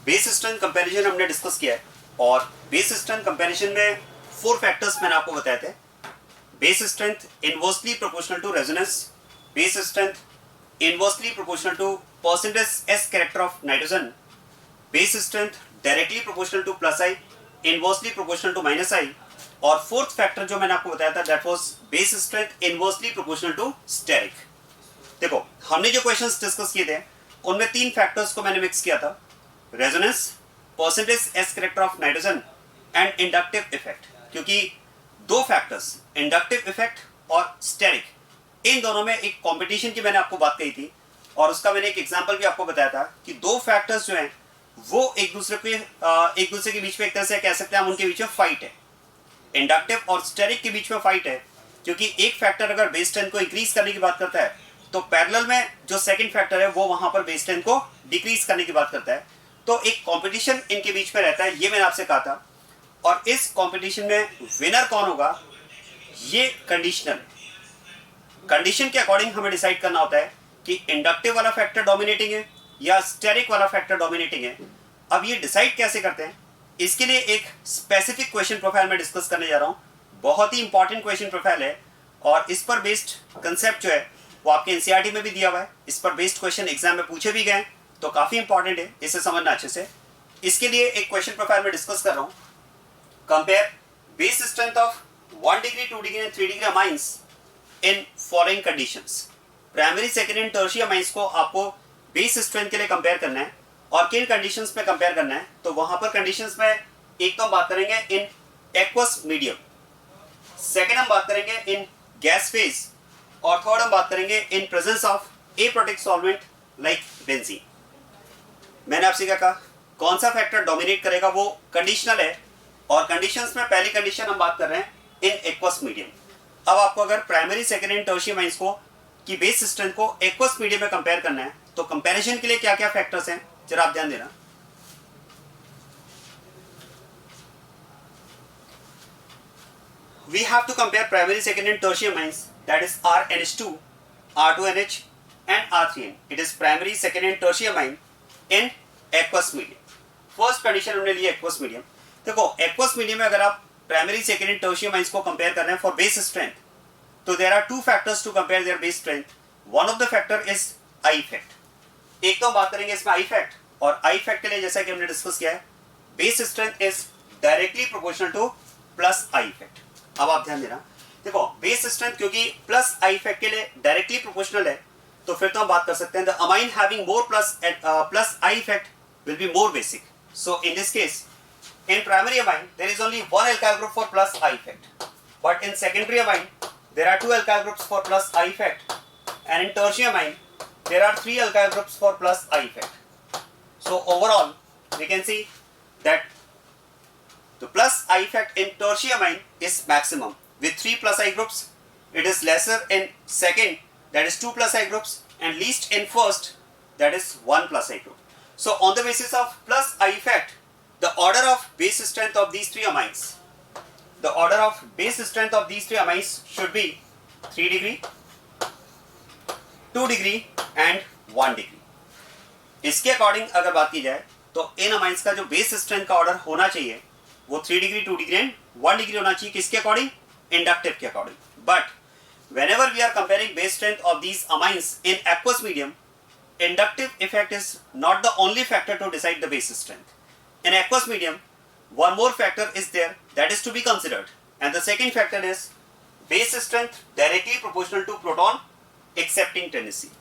Base strength comparison हमने discuss किया है और बेस स्ट्रेंथ कंपैरिजन में 4 फैक्टर्स मैंने आपको बताए थे। Base strength inversely proportional to resonance, base strength inversely proportional to percentage S character of nitrogen, base strength directly proportional to plus I, inversely proportional to minus I, और fourth factor जो मैंने आपको बताया था that was base strength inversely proportional to steric. देखो हमने जो questions discuss किए थे उनमें 3 फैक्टर्स को मैंने मिक्स किया था, resonance, percentage S character of nitrogen and inductive effect. क्योंकि 2 फैक्टर्स इंडक्टिव इफेक्ट और स्टेरिक, इन दोनों में एक कंपटीशन की मैंने आपको बात कही थी और उसका मैंने एक एग्जांपल भी आपको बताया था कि 2 फैक्टर्स जो हैं वो एक दूसरे के बीच में एक तरह से कह सकते हैं हम उनके बीच में फाइट है। इंडक्टिव और स्टेरिक के बीच में फाइट है क्योंकि एक फैक्टर अगर बेस स्ट्रेंथ को इंक्रीज करने की बात करता है तो पैरेलल में जो सेकंड फैक्टर है वो वहां पर बेस स्ट्रेंथ को डिक्रीज करने की बात करता है। तो एक कंपटीशन इनके बीच में रहता है, ये मैंने आपसे कहा था। और इस कंपटीशन में विनर कौन होगा ये कंडीशनल है। कंडीशन के अकॉर्डिंग हमें डिसाइड करना होता है कि इंडक्टिव वाला फैक्टर डोमिनेटिंग है या स्टेरिक वाला फैक्टर डोमिनेटिंग है। अब ये डिसाइड कैसे करते हैं, इसके लिए एक स्पेसिफिक क्वेश्चन प्रोफाइल में डिस्कस करने जा रहा हूं। बहुत ही इंपॉर्टेंट क्वेश्चन प्रोफाइल है और इस पर बेस्ड कंसेप्ट जो है वो आपके एनसीईआरटी में भी दिया हुआ है। इस पर बेस्ड क्वेश्चन एग्जाम में पूछे भी गए तो काफी इंपॉर्टेंट है, इसे समझना अच्छे से। इसके लिए एक क्वेश्चन प्रोफाइल में डिस्कस कर रहा हूं। Compare base strength of 1 degree 2 degree and 3 degree amines in following conditions. Primary, secondary and tertiary amines को आपको बेस स्ट्रेंथ के लिए कंपेयर करना है और किन कंडीशंस में कंपेयर करना है। तो वहां पर कंडीशंस में एक तो हम बात करेंगे इन एक्वस मीडियम, सेकेंड हम बात करेंगे इन गैस फेज और थर्ड हम बात करेंगे इन presence of aprotic solvent like benzene. मैंने आपसे क्या कहा, कौन सा फैक्टर डोमिनेट करेगा वो कंडीशनल है और कंडीशंस में पहली कंडीशन हम बात कर रहे हैं इन एक्वस मीडियम। अब आपको अगर primary, secondary and tertiary amines को की बेस स्ट्रेंथ को एक्वस मीडियम में कंपेयर करना है तो कंपैरिजन के लिए क्या क्या फैक्टर्स हैं जरा आप ध्यान देना। We have to compare primary, secondary and tertiary amines, that is RNH2, R2NH and R3N. It is primary, secondary and tertiary amine in aqueous medium. First condition हमने लिया aqueous medium। देखो aqueous medium में अगर आप primary, secondary and tertiary amines को compare कर रहे हैं for base strength, तो there are 2 factors to compare their base strength. One of the factor is I effect. एक तो हम बात करेंगे इसमें I effect और I effect के लिए जैसा कि हमने डिस्कस किया है base strength is directly proportional to plus I effect। अब आप ध्यान देना, देखो बेस स्ट्रेंथ क्योंकि प्लस आई इफेक्ट के लिए डायरेक्टली प्रोपोर्शनल है तो फिर तो हम बात कर सकते हैं the amine having more plus I effect will be more basic. So in this case in primary amine there is only 1 alkyl group for plus I effect, but in secondary amine there are 2 alkyl groups for plus I effect, and in tertiary amine there are 3 alkyl groups for plus I effect. So overall we can see that the plus I effect in tertiary amine is maximum with 3 plus I groups. It is lesser in second, that is 2 plus I groups, and least in first, that is 1 plus I group. So on the basis of plus I effect, the order of base strength of these 3 amines, the order of base strength of these 3 amines should be 3 degree, 2 degree and 1 degree. इसके according अगर बात की जाए तो इन amines का जो base strength का order होना चाहिए वो 3 डिग्री, 2 डिग्री एंड 1 डिग्री होना चाहिए। किसके अकॉर्डिंग? इंडक्टिव के according. But whenever we are comparing base strength of these amines in aqueous medium, inductive effect is not the only factor to decide the base strength. In aqueous medium, one more factor is there that is to be considered, and the second factor is base strength directly proportional to proton accepting tendency.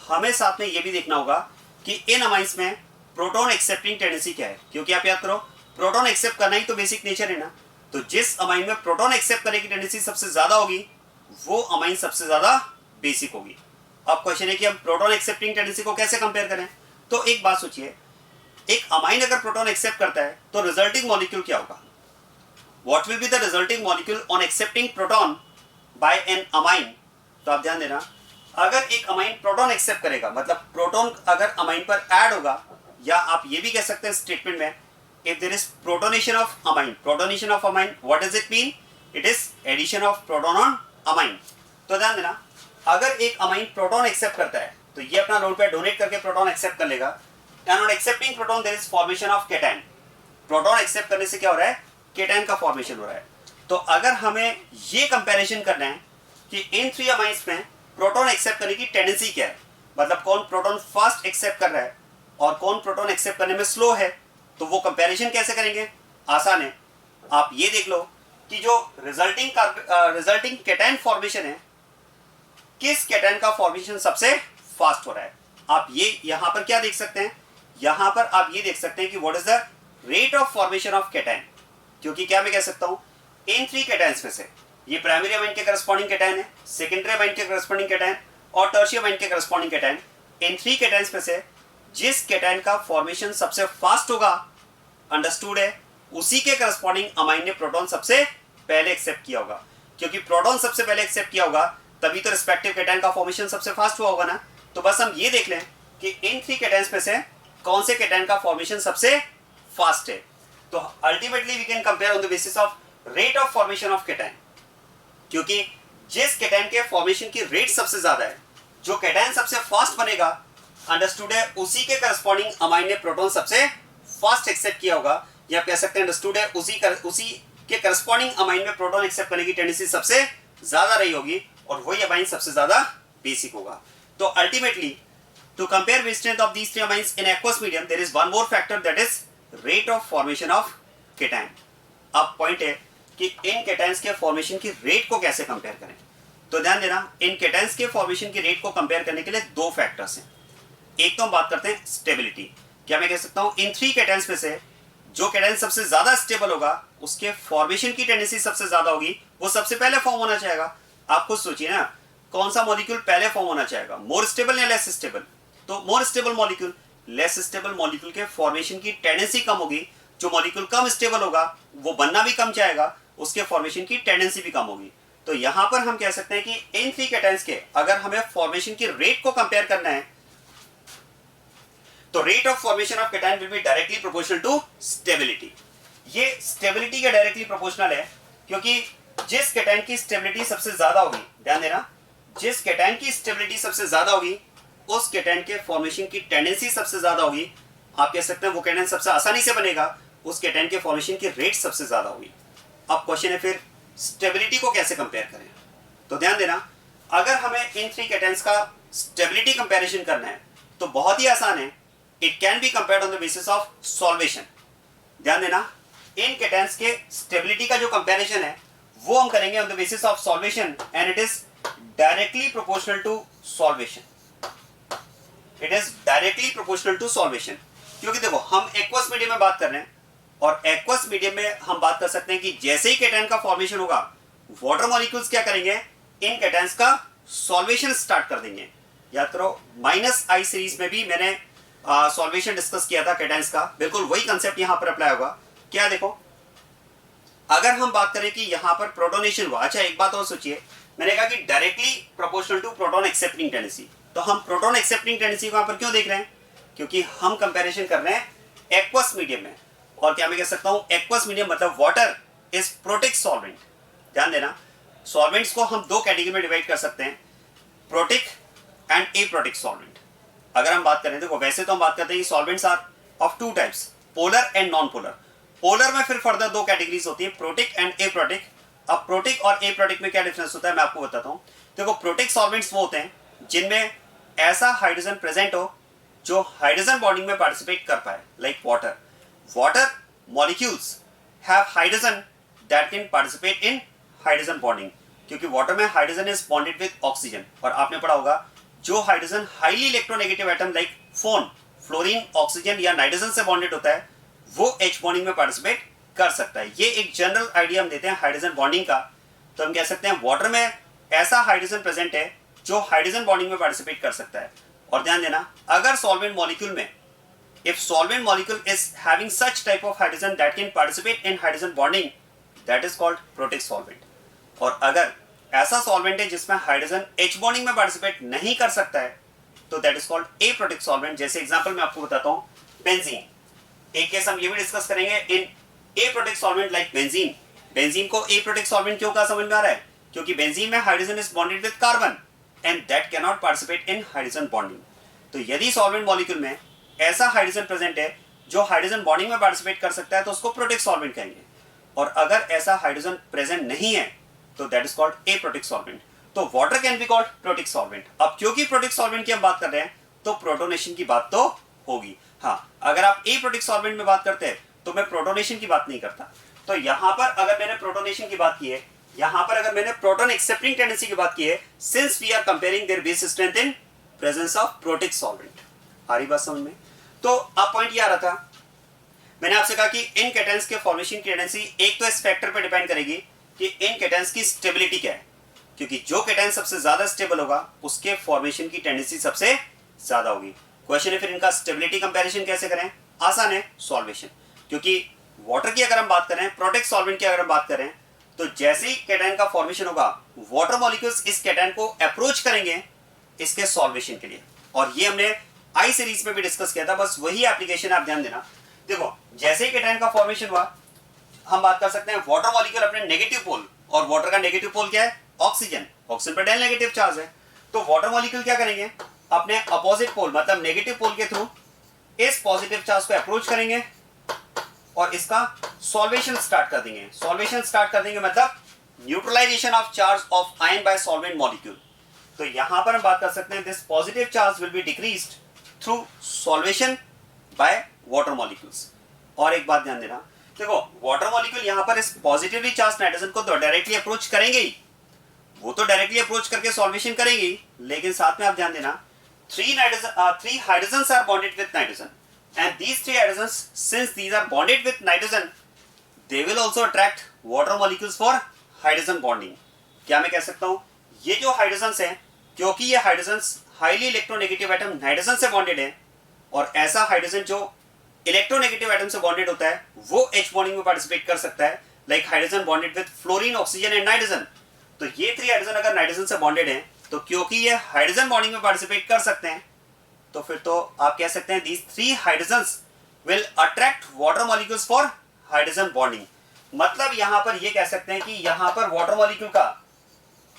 हमें साथ में ये भी देखना होगा कि इन amines में proton accepting tendency क्या है, क्योंकि आप याद करो प्रोटॉन एक्सेप्ट करना ही तो बेसिक नेचर है ना। तो जिस अमाइन में प्रोटॉन एक्सेप्ट करने की टेंडेंसी सबसे ज्यादा होगी वो अमाइन सबसे ज्यादा बेसिक होगी। अब क्वेश्चन है कि हम प्रोटॉन एक्सेप्टिंग टेंडेंसी को कैसे कंपेयर करें। तो एक बात सोचिए, एक अमाइन अगर प्रोटॉन एक्सेप्ट करता है तो रिजल्टिंग मॉलिक्यूल क्या होगा? What will be the resulting molecule on accepting proton by an amine? तो आप ध्यान देना, अगर एक अमाइन प्रोटॉन एक्सेप्ट करेगा मतलब प्रोटॉन अगर अमाइन पर ऐड होगा, या आप ये भी कह सकते हैं स्टेटमेंट में if there is protonation of amine, what does it mean? It is addition of proton on amine. तो ध्यान देना, अगर एक अमाइन प्रोटॉन एक्सेप्ट करता है तो ये अपना लोड पेयर डोनेट करके प्रोटॉन एक्सेप्ट कर लेगा, and on accepting proton there is formation of cation. Proton accept करने से क्या हो रहा है, केटायन का फॉर्मेशन हो रहा है। तो अगर हमें ये कंपैरिजन करना है कि इन 3 अमाइंस में प्रोटॉन एक्सेप्ट करने की टेंडेंसी क्या है, मतलब कौन प्रोटॉन फास्ट एक्सेप्ट कर रहा है और कौन प्रोटॉन एक्सेप्ट करने में स्लो है, तो वो कंपैरिजन कैसे करेंगे, आसान है। आप ये देख लो कि जो रिजल्टिंग केटायन फॉर्मेशन है, किस केटायन का फॉर्मेशन सबसे फास्ट हो रहा है। आप ये यहां पर क्या देख सकते हैं, यहां पर आप ये देख सकते हैं कि what is the rate of formation of cation. क्योंकि क्या मैं कह सकता हूं, इन 3 केटायंस में से ये प्राइमरी अमाइन के करस्पॉन्डिंग केटायन है, सेकेंडरी अमाइन के करस्पॉन्डिंग केटायन और टर्शियरी अमाइन के करस्पॉन्डिंग केटायन। इन 3 केटायंस में से जिस केटायन का फॉर्मेशन सबसे फास्ट होगा, अंडरस्टूड है, उसी के करस्पॉन्डिंग अमाइन ने प्रोटॉन सबसे पहले एक्सेप्ट किया होगा। क्योंकि प्रोटॉन सबसे पहले एक्सेप्ट किया होगा तभी तो रिस्पेक्टिव केटायन का फॉर्मेशन सबसे फास्ट हुआ होगा ना। तो बस हम ये देख लें कि इन 3 केटायंस में से कौन से केटायन का फॉर्मेशन सबसे फास्ट है। तो ultimately we can compare on the basis of rate of formation of cation. क्योंकि जिस केटायन के फॉर्मेशन की रेट सबसे ज्यादा है, जो केटायन सबसे फास्ट बनेगा, अंडरस्टूड है, उसी के करस्पॉन्डिंग अमाइन ने प्रोटॉन सबसे फास्ट एक्सेप्ट किया होगा, या कह सकते हैं अंडरस्टूड है, उसी के करस्पॉन्डिंग अमाइन में प्रोटॉन एक्सेप्ट करने की टेंडेंसी सबसे ज्यादा रही होगी और वही अमाइन सबसे ज्यादा बेसिक होगा। तो ultimately to compare the strength of these 3 amines in aqueous medium there is one more factor, that is rate of formation of cation. अब पॉइंट है कि इन केटायंस के फॉर्मेशन की रेट को कैसे कंपेयर करें। तो ध्यान देना, इन केटायंस के फॉर्मेशन की रेट को कंपेयर करने के लिए 2 फैक्टर्स हैं। एक तो हम बात करते हैं स्टेबिलिटी। क्या मैं कह सकता हूं, इन 3 केटायंस में से जो केटायन सबसे ज्यादा स्टेबल होगा, उसके फॉर्मेशन की टेंडेंसी सबसे ज्यादा होगी, वो सबसे पहले फॉर्म होना चाहेगा। आप खुद सोचिए ना, कौन सा मॉलिक्यूल पहले फॉर्म होना चाहेगा, मोर स्टेबल या लेस स्टेबल। तो more stable molecule, less stable molecule के फॉर्मेशन की टेंडेंसी कम होगी। जो मॉलिक्यूल कम स्टेबल होगा वो बनना भी कम चाहेगा, उसके फॉर्मेशन की टेंडेंसी भी कम होगी। तो यहां पर हम कह सकते हैं कि इन 3 केटायंस के अगर हमें फॉर्मेशन की रेट को कंपेयर करना है, तो rate of formation of cation will be directly proportional to stability. ये स्टेबिलिटी के डायरेक्टली प्रोपोर्शनल है, क्योंकि जिस केटायन की स्टेबिलिटी सबसे ज्यादा होगी, ध्यान देना, जिस केटायन की स्टेबिलिटी सबसे ज्यादा होगी, उस केटायन के फॉर्मेशन की टेंडेंसी सबसे ज्यादा होगी। आप कह सकते हैं वो केटायन सबसे आसानी से बनेगा, उस केटायन के फॉर्मेशन की रेट सबसे ज्यादा होगी। अब क्वेश्चन है फिर स्टेबिलिटी को कैसे कंपेयर करें। तो ध्यान देना, अगर हमें इन 3 केटायंस का स्टेबिलिटी कंपैरिजन करना है तो बहुत ही आसान है। It can be compared on the basis of solvation. ध्यान देना, इन केटायंस के स्टेबिलिटी का जो कंपैरिजन है वो हम करेंगे on the basis of solvation, and it is directly proportional to solvation. It is directly proportional to solvation, क्योंकि देखो हम एक्वस मीडियम में बात कर रहे हैं, और एक्वस मीडियम में हम बात कर सकते हैं कि जैसे ही केटायन का फॉर्मेशन होगा, वाटर मॉलिक्यूल्स क्या करेंगे, इन केटायंस का सॉल्वेशन स्टार्ट कर देंगे। याद करो, -I सीरीज में भी मैंने सॉल्वेशन डिस्कस किया था केटायंस का, बिल्कुल वही कंसेप्ट यहां पर अप्लाई होगा। क्या देखो, अगर हम बात करें कि यहां पर प्रोटोनेशन हुआ, अच्छा एक बात और सोचिए, मैंने कहा कि directly proportional to proton accepting tendency, तो हम प्रोटॉन एक्सेप्टिंग टेंडेंसी को यहां पर क्यों देख रहे हैं, क्योंकि हम कंपैरिजन कर रहे हैं एक्वस मीडियम में। और क्या मैं कह सकता हूं, एक्वस मीडियम मतलब वाटर इज प्रोटिक सॉल्वेंट। ध्यान देना, सॉल्वेंट्स को हम 2 कैटेगरी में डिवाइड कर सकते हैं, प्रोटिक एंड एप्रोटिक सॉल्वेंट। अगर हम बात करें, देखो वैसे तो हम बात करते हैं कि solvents are of 2 types, polar and non polar. Polar में फिर फर्दर 2 कैटेगरीज होती है, प्रोटिक एंड एप्रोटिक। अब प्रोटिक और एप्रोटिक में क्या डिफरेंस होता है मैं आपको बताता हूं। देखो, प्रोटिक सॉल्वेंट्स वो होते हैं जिनमें ऐसा हाइड्रोजन प्रेजेंट हो जो हाइड्रोजन बॉन्डिंग में पार्टिसिपेट कर पाए, like water. Water molecules have hydrogen that can participate in hydrogen bonding, क्योंकि वाटर में hydrogen is bonded with oxygen. और आपने पढ़ा होगा, जो hydrogen highly electronegative atom like fluorine, oxygen या नाइट्रोजन से बॉन्डेड होता है, वो H बॉन्डिंग में पार्टिसिपेट कर सकता है। ये एक जनरल आइडिया हम देते हैं हाइड्रोजन बॉन्डिंग का। तो हम कह सकते हैं वाटर में ऐसा हाइड्रोजन प्रेजेंट है जो हाइड्रोजन बॉन्डिंग में पार्टिसिपेट कर सकता है। और ध्यान देना, अगर सॉल्वेंट मॉलिक्यूल में, if solvent molecule is having such type of hydrogen that can participate in hydrogen bonding, that is called protic solvent. और अगर ऐसा सॉल्वेंट है जिसमें हाइड्रोजन H बॉन्डिंग में पार्टिसिपेट नहीं कर सकता है, तो that is called aprotic solvent. जैसे एग्जांपल मैं आपको बताता हूं, बेंजीन। एक केस हम ये भी डिस्कस करेंगे in aprotic solvent like benzene. Benzene को एप्रोटिक सॉल्वेंट क्यों कहा समझ में आ रहा है, क्योंकि बेंजीन में hydrogen is bonded with carbon and that can not participate in hydrogen bonding. तो यदि सॉल्वेंट मॉलिक्यूल में ऐसा हाइड्रोजन प्रेजेंट है जो हाइड्रोजन बॉन्डिंग में पार्टिसिपेट कर सकता है तो उसको प्रोटिक सॉल्वेंट कहेंगे, और अगर ऐसा हाइड्रोजन प्रेजेंट नहीं है तो that is called aprotic solvent. तो water can be called protic solvent. अब क्योंकि प्रोटिक सॉल्वेंट की हम बात कर रहे हैं तो प्रोटोनेशन की बात तो होगी। हाँ, अगर आप एप्रोटिक सॉल्वेंट में बात करते हैं तो मैं प्रोटोनेशन की बात नहीं करता। तो यहां पर अगर मैंने प्रोटोनेशन की बात की है, यहां पर अगर मैंने प्रोटॉन एक्सेप्टिंग टेंडेंसी की बात की है, since we are comparing their base strength in presence of protic solvent. आ रही बात समझ में? तो अब पॉइंट ये आ रहा था, मैंने आपसे कहा कि इन केटेंस के फॉर्मेशन की टेंडेंसी एक तो इस फैक्टर पर डिपेंड करेगी कि इन केटेंस की स्टेबिलिटी क्या है, क्योंकि जो केटेन सबसे ज्यादा स्टेबल होगा उसके फॉर्मेशन की टेंडेंसी सबसे ज्यादा होगी। क्वेश्चन है फिर इनका स्टेबिलिटी कंपैरिजन कैसे करें? आसान है, सॉल्वेशन। क्योंकि वाटर की अगर हम बात करें, प्रोटिक सॉल्वेंट की अगर हम बात करें, तो जैसे ही केटाइन का फॉर्मेशन होगा वाटर मॉलिक्यूल्स इस केटाइन को अप्रोच करेंगे इसके सॉल्वेशन के लिए, और ये हमने आई सीरीज में भी डिस्कस किया था, बस वही एप्लीकेशन आप ध्यान देना। देखो, जैसे ही केटाइन का फॉर्मेशन हुआ हम बात कर सकते हैं वाटर मॉलिक्यूल अपने नेगेटिव पोल, और वाटर का नेगेटिव पोल क्या है? ऑक्सीजन। ऑक्सीजन पर डेल नेगेटिव चार्ज है, तो वाटर मॉलिक्यूल क्या करेंगे? अपने अपोजिट पोल मतलब नेगेटिव पोल के थ्रू इस पॉजिटिव चार्ज को अप्रोच करेंगे और इसका सॉल्वेशन स्टार्ट कर देंगे। सॉल्वेशन स्टार्ट कर देंगे मतलब neutralization of charge of ion by solvent molecule. तो यहां पर हम बात कर सकते हैं this positive charge will be decreased through solvation by water molecules. और एक बात ध्यान देना, देखो वाटर मॉलिक्यूल यहां पर इस पॉजिटिवली चार्ज नाइट्रोजन को तो डायरेक्टली अप्रोच करेंगे ही, वो तो डायरेक्टली अप्रोच करके सॉल्वेशन करेंगे, लेकिन साथ में आप ध्यान देना three hydrogens are bonded with nitrogen, and these three hydrogens, since these are bonded with nitrogen, they will also attract water molecules for hydrogen bonding। क्या मैं कह सकता हूं, ये जो हाइड्रोजन्स हैं, क्योंकि ये hydrogens highly electronegative atom nitrogen से बॉन्डेड है, और ऐसा हाइड्रोजन जो इलेक्ट्रोनेगेटिव एटम से बॉन्डेड होता है वो H बॉन्डिंग में पार्टिसिपेट कर सकता है, like hydrogen bonded with fluorine, oxygen and nitrogen. तो ये थ्री हाइड्रोजन अगर नाइट्रोजन से बॉन्डेड है, तो क्योंकि ये हाइड्रोजन बॉन्डिंग में पार्टिसिपेट कर सकते हैं, तो फिर तो आप कह सकते हैं these three hydrogens will attract water molecules for hydrogen bonding। मतलब यहां पर ये कह सकते हैं कि यहां पर वाटर मॉलिक्यूल का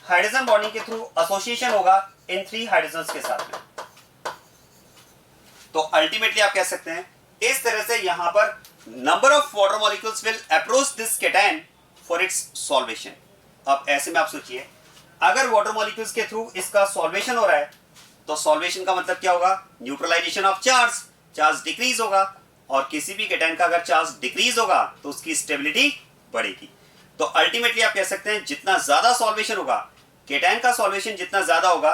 हाइड्रोजन बॉन्डिंग के थ्रू एसोसिएशन होगा इन थ्री हाइड्रोजन्स के साथ में। तो अल्टीमेटली आप कह सकते हैं इस तरह से यहां पर number of water molecules will approach this cation for its solvation. अब ऐसे में आप सोचिए, अगर वाटर मॉलिक्यूल्स के थ्रू इसका सॉल्वेशन हो रहा है तो सॉल्वेशन का मतलब क्या होगा? Neutralization of charge, charge decrease होगा, और किसी भी केटाइन का अगर चार्ज डिक्रीज होगा तो उसकी स्टेबिलिटी बढ़ेगी। तो अल्टीमेटली आप कह सकते हैं जितना ज्यादा सॉल्वेशन होगा, केटाइन का सॉल्वेशन जितना ज्यादा होगा,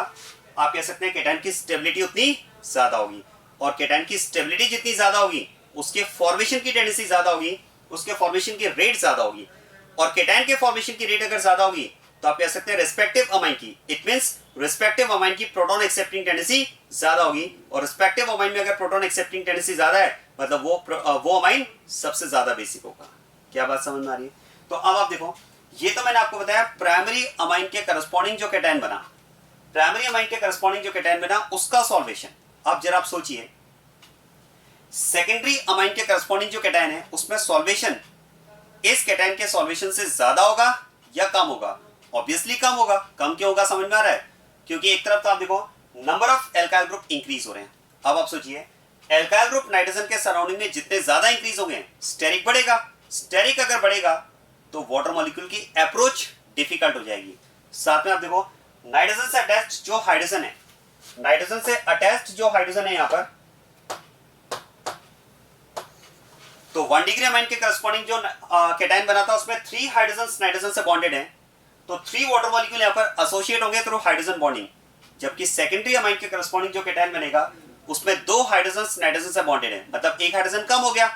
आप कह सकते हैं केटाइन की स्टेबिलिटी उतनी ज्यादा होगी, और केटाइन की स्टेबिलिटी जितनी ज्यादा होगी उसके फॉर्मेशन की टेंडेंसी ज्यादा होगी, उसके फॉर्मेशन की रेट ज्यादा होगी, और केटाइन के फॉर्मेशन की रेट अगर ज्यादा होगी तो आप कह सकते हैं रिस्पेक्टिव अमाइन की, इट मींस रिस्पेक्टिव अमाइन की प्रोटॉन एक्सेप्टिंग टेंडेंसी ज्यादा होगी, और रिस्पेक्टिव अमाइन में अगर प्रोटॉन एक्सेप्टिंग टेंडेंसी ज्यादा है मतलब वो अमाइन सबसे ज्यादा बेसिक होगा। क्या बात समझ में आ रही है? तो अब आप देखो, ये तो मैंने आपको बताया प्राइमरी अमाइन के करस्पॉन्डिंग जो केटाइन बना, प्राइमरी अमाइन के करस्पॉन्डिंग जो केटाइन बना उसका सॉल्वेशन। अब जरा आप सोचिए, सेकेंडरी अमाइन के करस्पॉन्डिंग जो केटाइन है उसमें सॉल्वेशन इस केटाइन के सॉल्वेशन से ज्यादा होगा या कम होगा? ऑब्वियसली कम होगा। कम क्यों होगा समझ में आ रहा है? क्योंकि एक तरफ तो आप देखो number of alkyl group increase हो रहे हैं। अब आप सोचिए, एल्काइल ग्रुप नाइट्रोजन के सराउंडिंग में जितने ज्यादा इंक्रीज होंगे स्टेरिक बढ़ेगा, स्टेरिक अगर बढ़ेगा तो वाटर मॉलिक्यूल की अप्रोच डिफिकल्ट हो जाएगी। साथ में आप देखो नाइट्रोजन से अटैच्ड जो हाइड्रोजन है, नाइट्रोजन से अटैच्ड जो हाइड्रोजन है यहां पर, तो 1 डिग्री अमाइन के करस्पॉन्डिंग जो केटाइन बना था उसमें 3 हाइड्रोजन्स नाइट्रोजन से बॉन्डेड हैं, तो 3 वाटर मॉलिक्यूल यहां पर एसोसिएट होंगे थ्रू हाइड्रोजन बॉन्डिंग, जबकि सेकेंडरी अमाइन के करस्पॉन्डिंग जो केटाइन बनेगा उसमें 2 हाइड्रोजन्स नाइट्रोजन से बॉन्डेड हैं, मतलब एक हाइड्रोजन कम हो गया,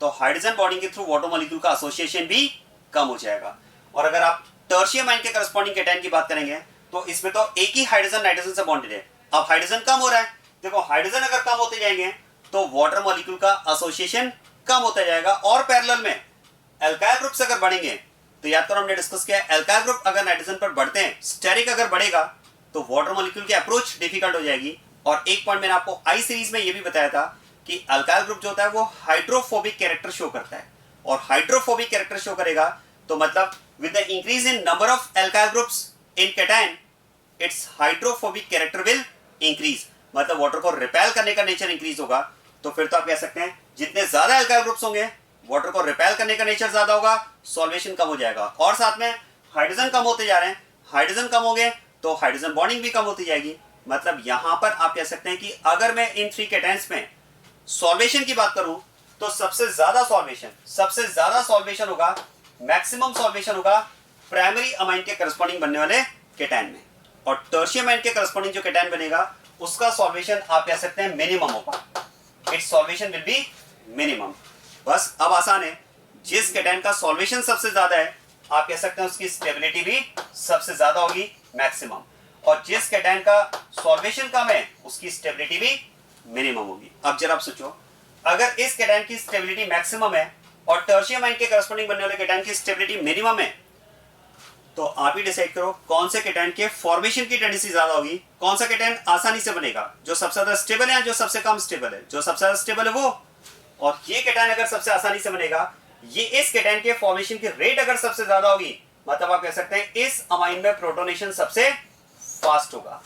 तो हाइड्रोजन बॉन्डिंग के थ्रू वाटर मॉलिक्यूल का एसोसिएशन भी कम हो जाएगा। और अगर आप टर्शियम अमाइन के करस्पॉन्डिंग केटाइन की बात करेंगे तो इसमें तो एक ही हाइड्रोजन नाइट्रोजन से बॉन्डेड है, अब हाइड्रोजन कम हो रहा है, देखो हाइड्रोजन अगर कम होते जाएंगे तो वाटर मॉलिक्यूल का एसोसिएशन कम होता जाएगा, और पैरेलल में एल्काइल ग्रुप्स अगर बढ़ेंगे तो याद करो हमने डिस्कस किया, एल्काइल ग्रुप अगर नाइट्रोजन पर बढ़ते हैं, स्टेरिक अगर बढ़ेगा तो वाटर मॉलिक्यूल की अप्रोच डिफिकल्ट हो जाएगी। और एक पॉइंट मैंने आपको आई सीरीज में ये भी बताया था कि अल्काइल ग्रुप जो होता है वो हाइड्रोफोबिक कैरेक्टर शो करता है, और हाइड्रोफोबिक कैरेक्टर शो करेगा तो मतलब with the increase in number of alkyl groups in cation it's hydrophobic character will increase, मतलब वाटर को रिपेल करने का नेचर इंक्रीज होगा, तो फिर तो आप कह सकते हैं जितने ज्यादा अल्काइल ग्रुप्स होंगे वाटर को रिपेल करने का नेचर ज्यादा होगा, सॉल्वेशन कम हो जाएगा। और साथ में हाइड्रोजन कम होते जा रहे हैं, हाइड्रोजन कम होंगे तो हाइड्रोजन बॉन्डिंग भी कम होती जाएगी। मतलब यहां पर आप कह सकते हैं कि अगर मैं इन 3 कैटायंस में सॉल्वेशन की बात करूं तो सबसे ज्यादा सॉल्वेशन होगा, मैक्सिमम सॉल्वेशन होगा प्राइमरी अमाइन के करस्पॉन्डिंग बनने वाले कैटायन में, और टर्शियम अमाइन के करस्पॉन्डिंग जो कैटायन बनेगा उसका सॉल्वेशन आप कह सकते हैं मिनिमम होगा। It's solvation will be minimum. बस अब आसान है, जिस कैटायन का सॉल्वेशन सबसे ज्यादा है आप कह सकते हैं उसकी स्टेबिलिटी भी सबसे ज्यादा होगी, मैक्सिमम, और जिस कैटायन का सॉल्वेशन कम है उसकी स्टेबिलिटी भी मिनिमम होगी। अब जरा आप सोचो, अगर इस कैटायन की स्टेबिलिटी मैक्सिमम है और टर्शियम आयन के करस्पॉन्डिंग बनने वाले कैटायन की स्टेबिलिटी मिनिमम है, तो आप ही डिसाइड करो कौन से कैटायन के फॉर्मेशन की टेंडेंसी ज्यादा होगी, कौन सा कैटायन आसानी से बनेगा, जो सबसे ज्यादा स्टेबल है, जो सबसे कम स्टेबल है। जो सबसे ज्यादा स्टेबल है वो, और ये कैटायन अगर सबसे आसानी से बनेगा, ये इस कैटायन के फॉर्मेशन की रेट अगर सबसे ज्यादा होगी, मतलब आप कह सकते हैं इस अमाइन में प्रोटोनेशन सबसे फास्ट होगा।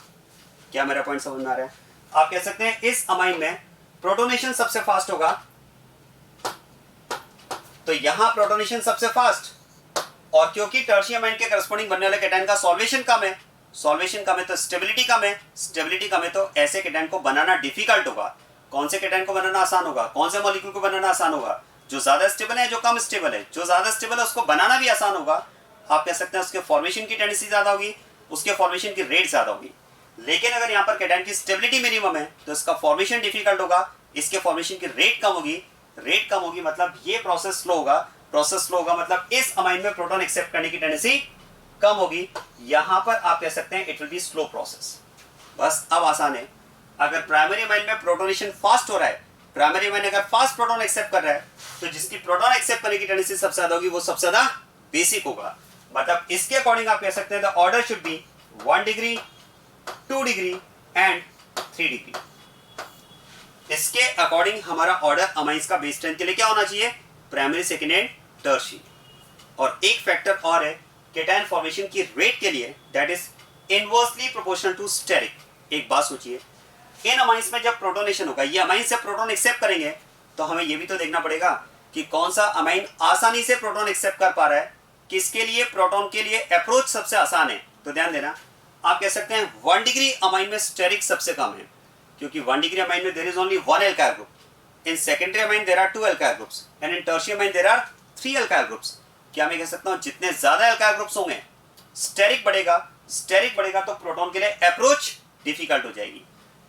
क्या मेरा पॉइंट समझ में आ रहा है? आप कह सकते हैं इस अमाइन में प्रोटोनेशन सबसे फास्ट होगा, तो यहां प्रोटोनेशन सबसे फास्ट, और क्योंकि टर्शियम अमाइन के करस्पॉन्डिंग बनने वाले कैटायन का सॉल्वेशन कम है, तो स्टेबिलिटी कम है, तो ऐसे कैटायन को बनाना डिफिकल्ट होगा। कौन से कैटायन को बनाना आसान होगा, कौन से मॉलिक्यूल को बनाना आसान होगा? जो ज्यादा स्टेबल है, जो कम स्टेबल है। जो ज्यादा स्टेबल है उसको बनाना भी आसान होगा, आप कह सकते हैं उसके फॉर्मेशन की टेंडेंसी ज्यादा होगी, उसके फॉर्मेशन की रेट ज्यादा होगी। लेकिन अगर यहाँ पर कैटायन की स्टेबिलिटी मिनिमम है तो इसका फॉर्मेशन डिफिकल्ट होगा, इसके फॉर्मेशन की रेट कम होगी, मतलब ये प्रोसेस स्लो होगा, मतलब इस अमाइन में प्रोटॉन एक्सेप्ट करने की टेंडेंसी कम होगी। यहां पर आप कह सकते हैं it will be slow process. बस अब आसान है, अगर प्राइमरी अमाइन में प्रोटोनेशन फास्ट हो रहा है, प्राइमरी अमाइन अगर फास्ट प्रोटॉन एक्सेप्ट कर रहा है, तो जिसकी प्रोटॉन एक्सेप्ट करने की टेंडेंसी सबसे ज्यादा होगी वो सबसे ज्यादा बेसिक होगा। मतलब इसके अकॉर्डिंग आप कह सकते हैं the order should be 1 degree, 2 degree and 3 degree. इसके अकॉर्डिंग हमारा ऑर्डर अमाइंस का बेस स्ट्रेंथ के लिए क्या होना चाहिए? Primary, second and tertiary. और एक फैक्टर और है कैटायन फॉर्मेशन की रेट के लिए, that is inversely proportional to steric. एक बात सोचिए, इन अमाइंस में जब प्रोटोनेशन होगा, ये अमाइन से प्रोटॉन एक्सेप्ट करेंगे, तो हमें ये भी तो देखना पड़ेगा कि कौन सा अमाइन आसानी से प्रोटॉन एक्सेप्ट कर पा रहा है, किसके लिए प्रोटॉन के लिए अप्रोच सबसे आसान है। तो ध्यान देना, आप कह सकते हैं 1 डिग्री अमाइन में स्टेरिक सबसे कम है, क्योंकि 1 डिग्री अमाइन में there is only 1 alkyl group. In secondary amine there are 2 alkyl groups and in tertiary amine there are 3 alkyl groups. क्या मैं कह सकता हूं जितने ज्यादा एल्काइल ग्रुप्स होंगे स्टेरिक बढ़ेगा तो प्रोटॉन के लिए अप्रोच डिफिकल्ट हो जाएगी।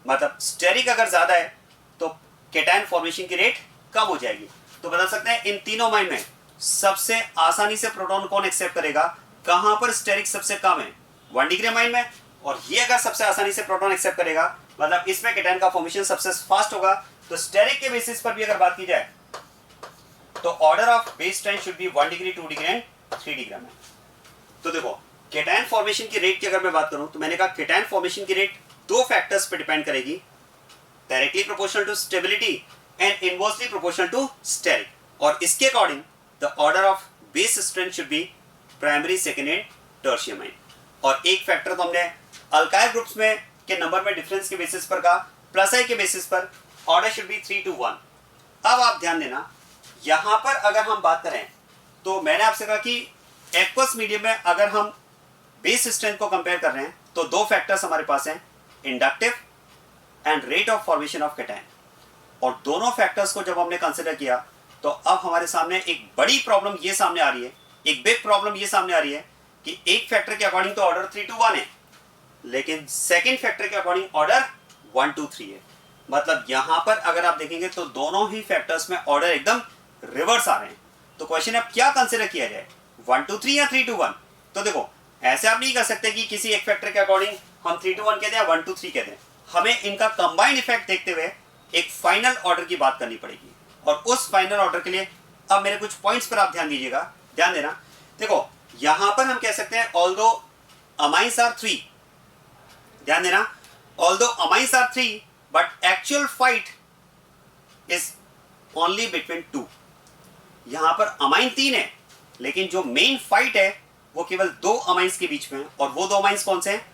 मतलब स्टेरिक अगर ज्यादा है तो कैटायन फॉर्मेशन की रेट कम हो जाएगी। तो बता सकते हैं इन तीनों अमाइन में सबसे आसानी से प्रोटॉन कौन एक्सेप्ट करेगा, कहां पर स्टेरिक सबसे कम है? 1 डिग्री अमाइन में। और ये अगर सबसे आसानी से प्रोटॉन एक्सेप्ट करेगा, मतलब इसमें कैटायन का फॉर्मेशन सबसे फास्ट होगा। तो स्टेरिक के बेसिस पर भी अगर बात की जाए तो order of base strength should B 1 degree, 2 degree and 3 degree amine. तो देखो, कैटायन फॉर्मेशन की रेट की अगर मैं बात करूं तो मैंने कहा कैटायन फॉर्मेशन की रेट 2 फैक्टर्स पे डिपेंड करेगी, directly proportional to stability and inversely proportional to steric. और इसके according the order of base strength should be primary, second and tertiary amine. और एक फैक्टर तो हमने अल्काइल ग्रुप्स में के नंबर में डिफरेंस के बेसिस पर कहा, प्लस आई के बेसिस पर ऑर्डर शुड बी 3 to 1। अब आप ध्यान देना, यहां पर अगर हम बात करें तो मैंने आपसे कहा कि एक्वस मीडियम में अगर हम बेस स्ट्रेंथ को कंपेयर कर रहे हैं तो 2 फैक्टर्स हमारे पास हैं, inductive and rate of formation of cation. और दोनों फैक्टर्स को जब हमने कंसिडर किया तो अब हमारे सामने एक बड़ी प्रॉब्लम ये सामने आ रही है, एक बिग प्रॉब्लम ये सामने आ रही है कि एक फैक्टर के अकॉर्डिंग तो ऑर्डर 3 to 1 है, लेकिन सेकेंड फैक्टर के अकॉर्डिंग ऑर्डर 1 to 3 है। मतलब यहां पर अगर आप देखेंगे तो दोनों ही फैक्टर्स में ऑर्डर एकदम रिवर्स आ रहे हैं। तो क्वेश्चन है अब क्या कंसिडर किया जाए, 1 to 3 या 3 to 1? तो देखो, ऐसे आप नहीं कर सकते कि किसी एक फैक्टर के अकॉर्डिंग हम 3 to 1 कहते हैं, 1 to 3 कहते हैं। हमें इनका कंबाइंड इफेक्ट देखते हुए एक फाइनल ऑर्डर की बात करनी पड़ेगी। और उस फाइनल ऑर्डर के लिए अब मेरे कुछ पॉइंट्स पर आप ध्यान दीजिएगा, ध्यान देना। देखो, यहां पर हम कह सकते हैं ऑल्दो अमाइंस आर 3, ध्यान देना, although amines are 3 but actual fight is only between 2। यहां पर अमाइन 3 है, लेकिन जो मेन फाइट है वो केवल 2 अमाइंस के बीच में है। और वो 2 अमाइंस कौन से हैं?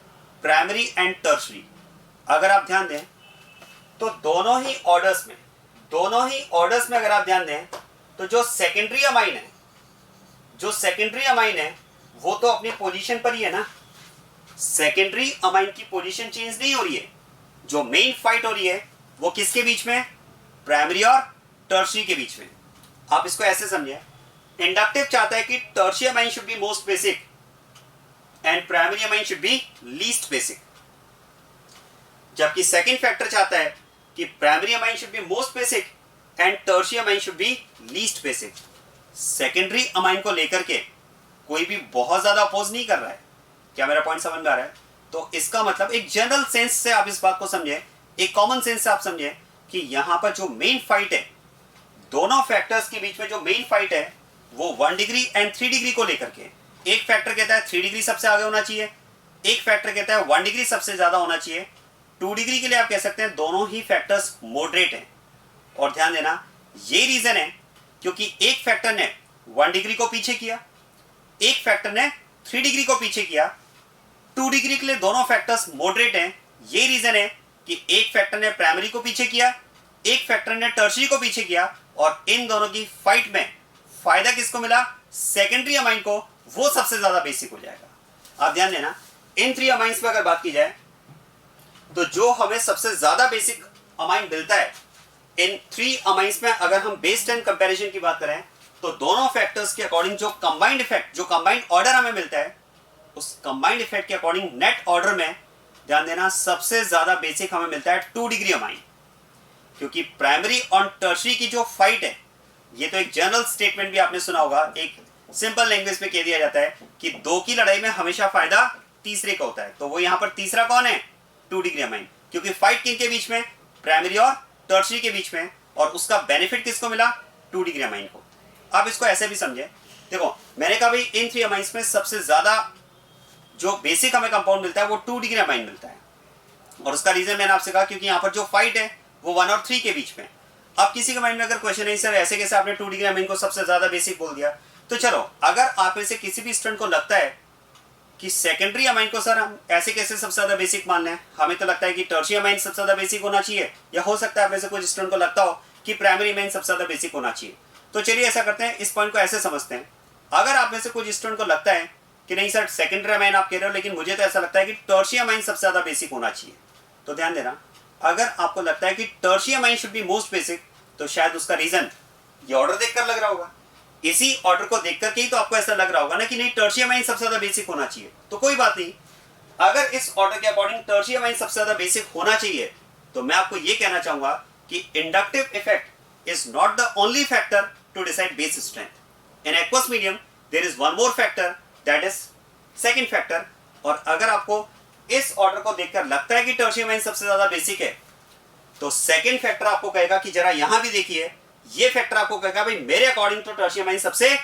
Primary and tertiary. अगर आप ध्यान दें तो दोनों ही ऑर्डर्स में दोनों ही ऑर्डर्स में अगर आप ध्यान दें तो जो सेकेंडरी अमाइन है वो तो अपनी पोजीशन पर ही है ना। सेकेंडरी अमाइन की पोजीशन चेंज नहीं हो रही है। जो मेन फाइट हो रही है वो किसके बीच में? प्राइमरी और टर्शियरी के बीच में। आप इसको ऐसे समझिए, इंडक्टिव चाहता है कि tertiary amine should be most basic and primary amine should be least basic, जबकि सेकंड फैक्टर चाहता है कि primary amine should be most basic and tertiary amine should be least basic. Secondary amine को लेकर के कोई भी बहुत ज्यादा अपोज नहीं कर रहा है। क्या मेरा पॉइंट समझ में आ रहा है? तो इसका मतलब एक जनरल सेंस से आप इस बात को समझे, एक कॉमन सेंस से आप समझे कि यहां पर जो मेन फाइट है, दोनों फैक्टर्स के बीच में जो मेन फाइट है वो 1 डिग्री एंड 3 डिग्री को लेकर के। एक फैक्टर कहता है 3 डिग्री सबसे आगे होना चाहिए, एक फैक्टर कहता है 1 डिग्री सबसे ज्यादा होना चाहिए। 2 डिग्री के लिए आप कह सकते हैं दोनों ही फैक्टर्स मॉडरेट हैं। और ध्यान देना, ये रीजन है क्योंकि एक फैक्टर ने 1 डिग्री को पीछे किया, एक फैक्टर ने 3 डिग्री को पीछे किया। 2 डिग्री के लिए दोनों फैक्टर्स मॉडरेट हैं। ये रीजन है कि एक फैक्टर ने प्राइमरी को पीछे किया, एक फैक्टर ने टर्शियरी को पीछे किया, और इन दोनों की फाइट में फायदा किसको मिला? सेकेंडरी अमाइन को। वो सबसे ज्यादा बेसिक हो जाएगा। आप ध्यान देना, इन 3 अमाइंस पे अगर बात की जाए तो जो हमें सबसे ज्यादा बेसिक अमाइन मिलता है इन 3 अमाइंस में, अगर हम बेस 10 कंपैरिजन की बात करें तो दोनों फैक्टर्स के अकॉर्डिंग जो कंबाइंड इफेक्ट, जो कंबाइंड ऑर्डर हमें मिलता है, उस कंबाइंड इफेक्ट के अकॉर्डिंग नेट ऑर्डर में ध्यान देना सबसे ज्यादा बेसिक हमें मिलता है 2 डिग्री अमाइन। क्योंकि प्राइमरी और टर्शियरी की जो फाइट है, ये तो एक जनरल स्टेटमेंट भी आपने सुना होगा, एक सिंपल लैंग्वेज में कह दिया जाता है कि 2 की लड़ाई में हमेशा फायदा तीसरे का होता है। तो वो यहां पर तीसरा कौन है? 2 डिग्री अमाइन। क्योंकि फाइट किनके बीच में? प्राइमरी और टर्शियरी के बीच में, और उसका बेनिफिट किसको मिला? 2 डिग्री अमाइन को। आप इसको ऐसे भी समझे, देखो मैंने कहा भाई इन 3 अमाइंस में सबसे ज्यादा जो बेसिक हमें कंपाउंड मिलता है वो 2 डिग्री अमाइन मिलता है। और उसका रीजन मैंने आपसे कहा क्योंकि यहाँ पर जो फाइट है वो 1 और 3 के बीच में। अब किसी के माइंड में अगर क्वेश्चन है सर ऐसे कैसे आपने 2 डिग्री अमाइन को सबसे ज्यादा बेसिक बोल दिया, तो चलो अगर आप में से किसी भी स्टूडेंट को लगता है कि सेकेंडरी अमाइन को सर हम ऐसे कैसे सबसे ज्यादा बेसिक मान लें, हमें तो लगता है कि टर्शियरी अमाइन सबसे ज्यादा बेसिक होना चाहिए, या हो सकता है आप में से कुछ स्टूडेंट को लगता हो कि प्राइमरी अमाइन सबसे ज्यादा बेसिक होना चाहिए। तो चलिए ऐसा करते हैं, इस पॉइंट को ऐसे समझते हैं। अगर आप में से कुछ स्टूडेंट को लगता है कि नहीं सर सेकेंडरी अमाइन आप कह रहे हो, लेकिन मुझे तो ऐसा लगता है कि टर्शियरी अमाइन सबसे ज्यादा बेसिक होना चाहिए, तो ध्यान देना, अगर आपको लगता है कि tertiary amine should be most basic, तो शायद उसका रीजन ये ऑर्डर देखकर लग रहा होगा। इसी ऑर्डर को देखकर के ही तो आपको ऐसा लग रहा होगा ना कि नहीं टर्शियरी अमाइन सबसे ज्यादा बेसिक होना चाहिए। तो कोई बात नहीं, अगर इस ऑर्डर के अकॉर्डिंग टर्शियरी अमाइन सबसे ज्यादा बेसिक होना चाहिए, तो मैं आपको ये कहना चाहूंगा कि inductive effect is not the only factor to decide base strength. In aqueous medium, there is one more factor, that is second factor. और अगर आपको इस ऑर्डर को देखकर लगता है कि टर्शियरी अमाइन सबसे ज्यादा बेसिक है, तो सेकंड फैक्टर आपको कहेगा कि जरा यहां भी देखिए, ये फैक्टर आपको कहेगा भाई मेरे अकॉर्डिंग तो टर्शियरी अमाइन सबसे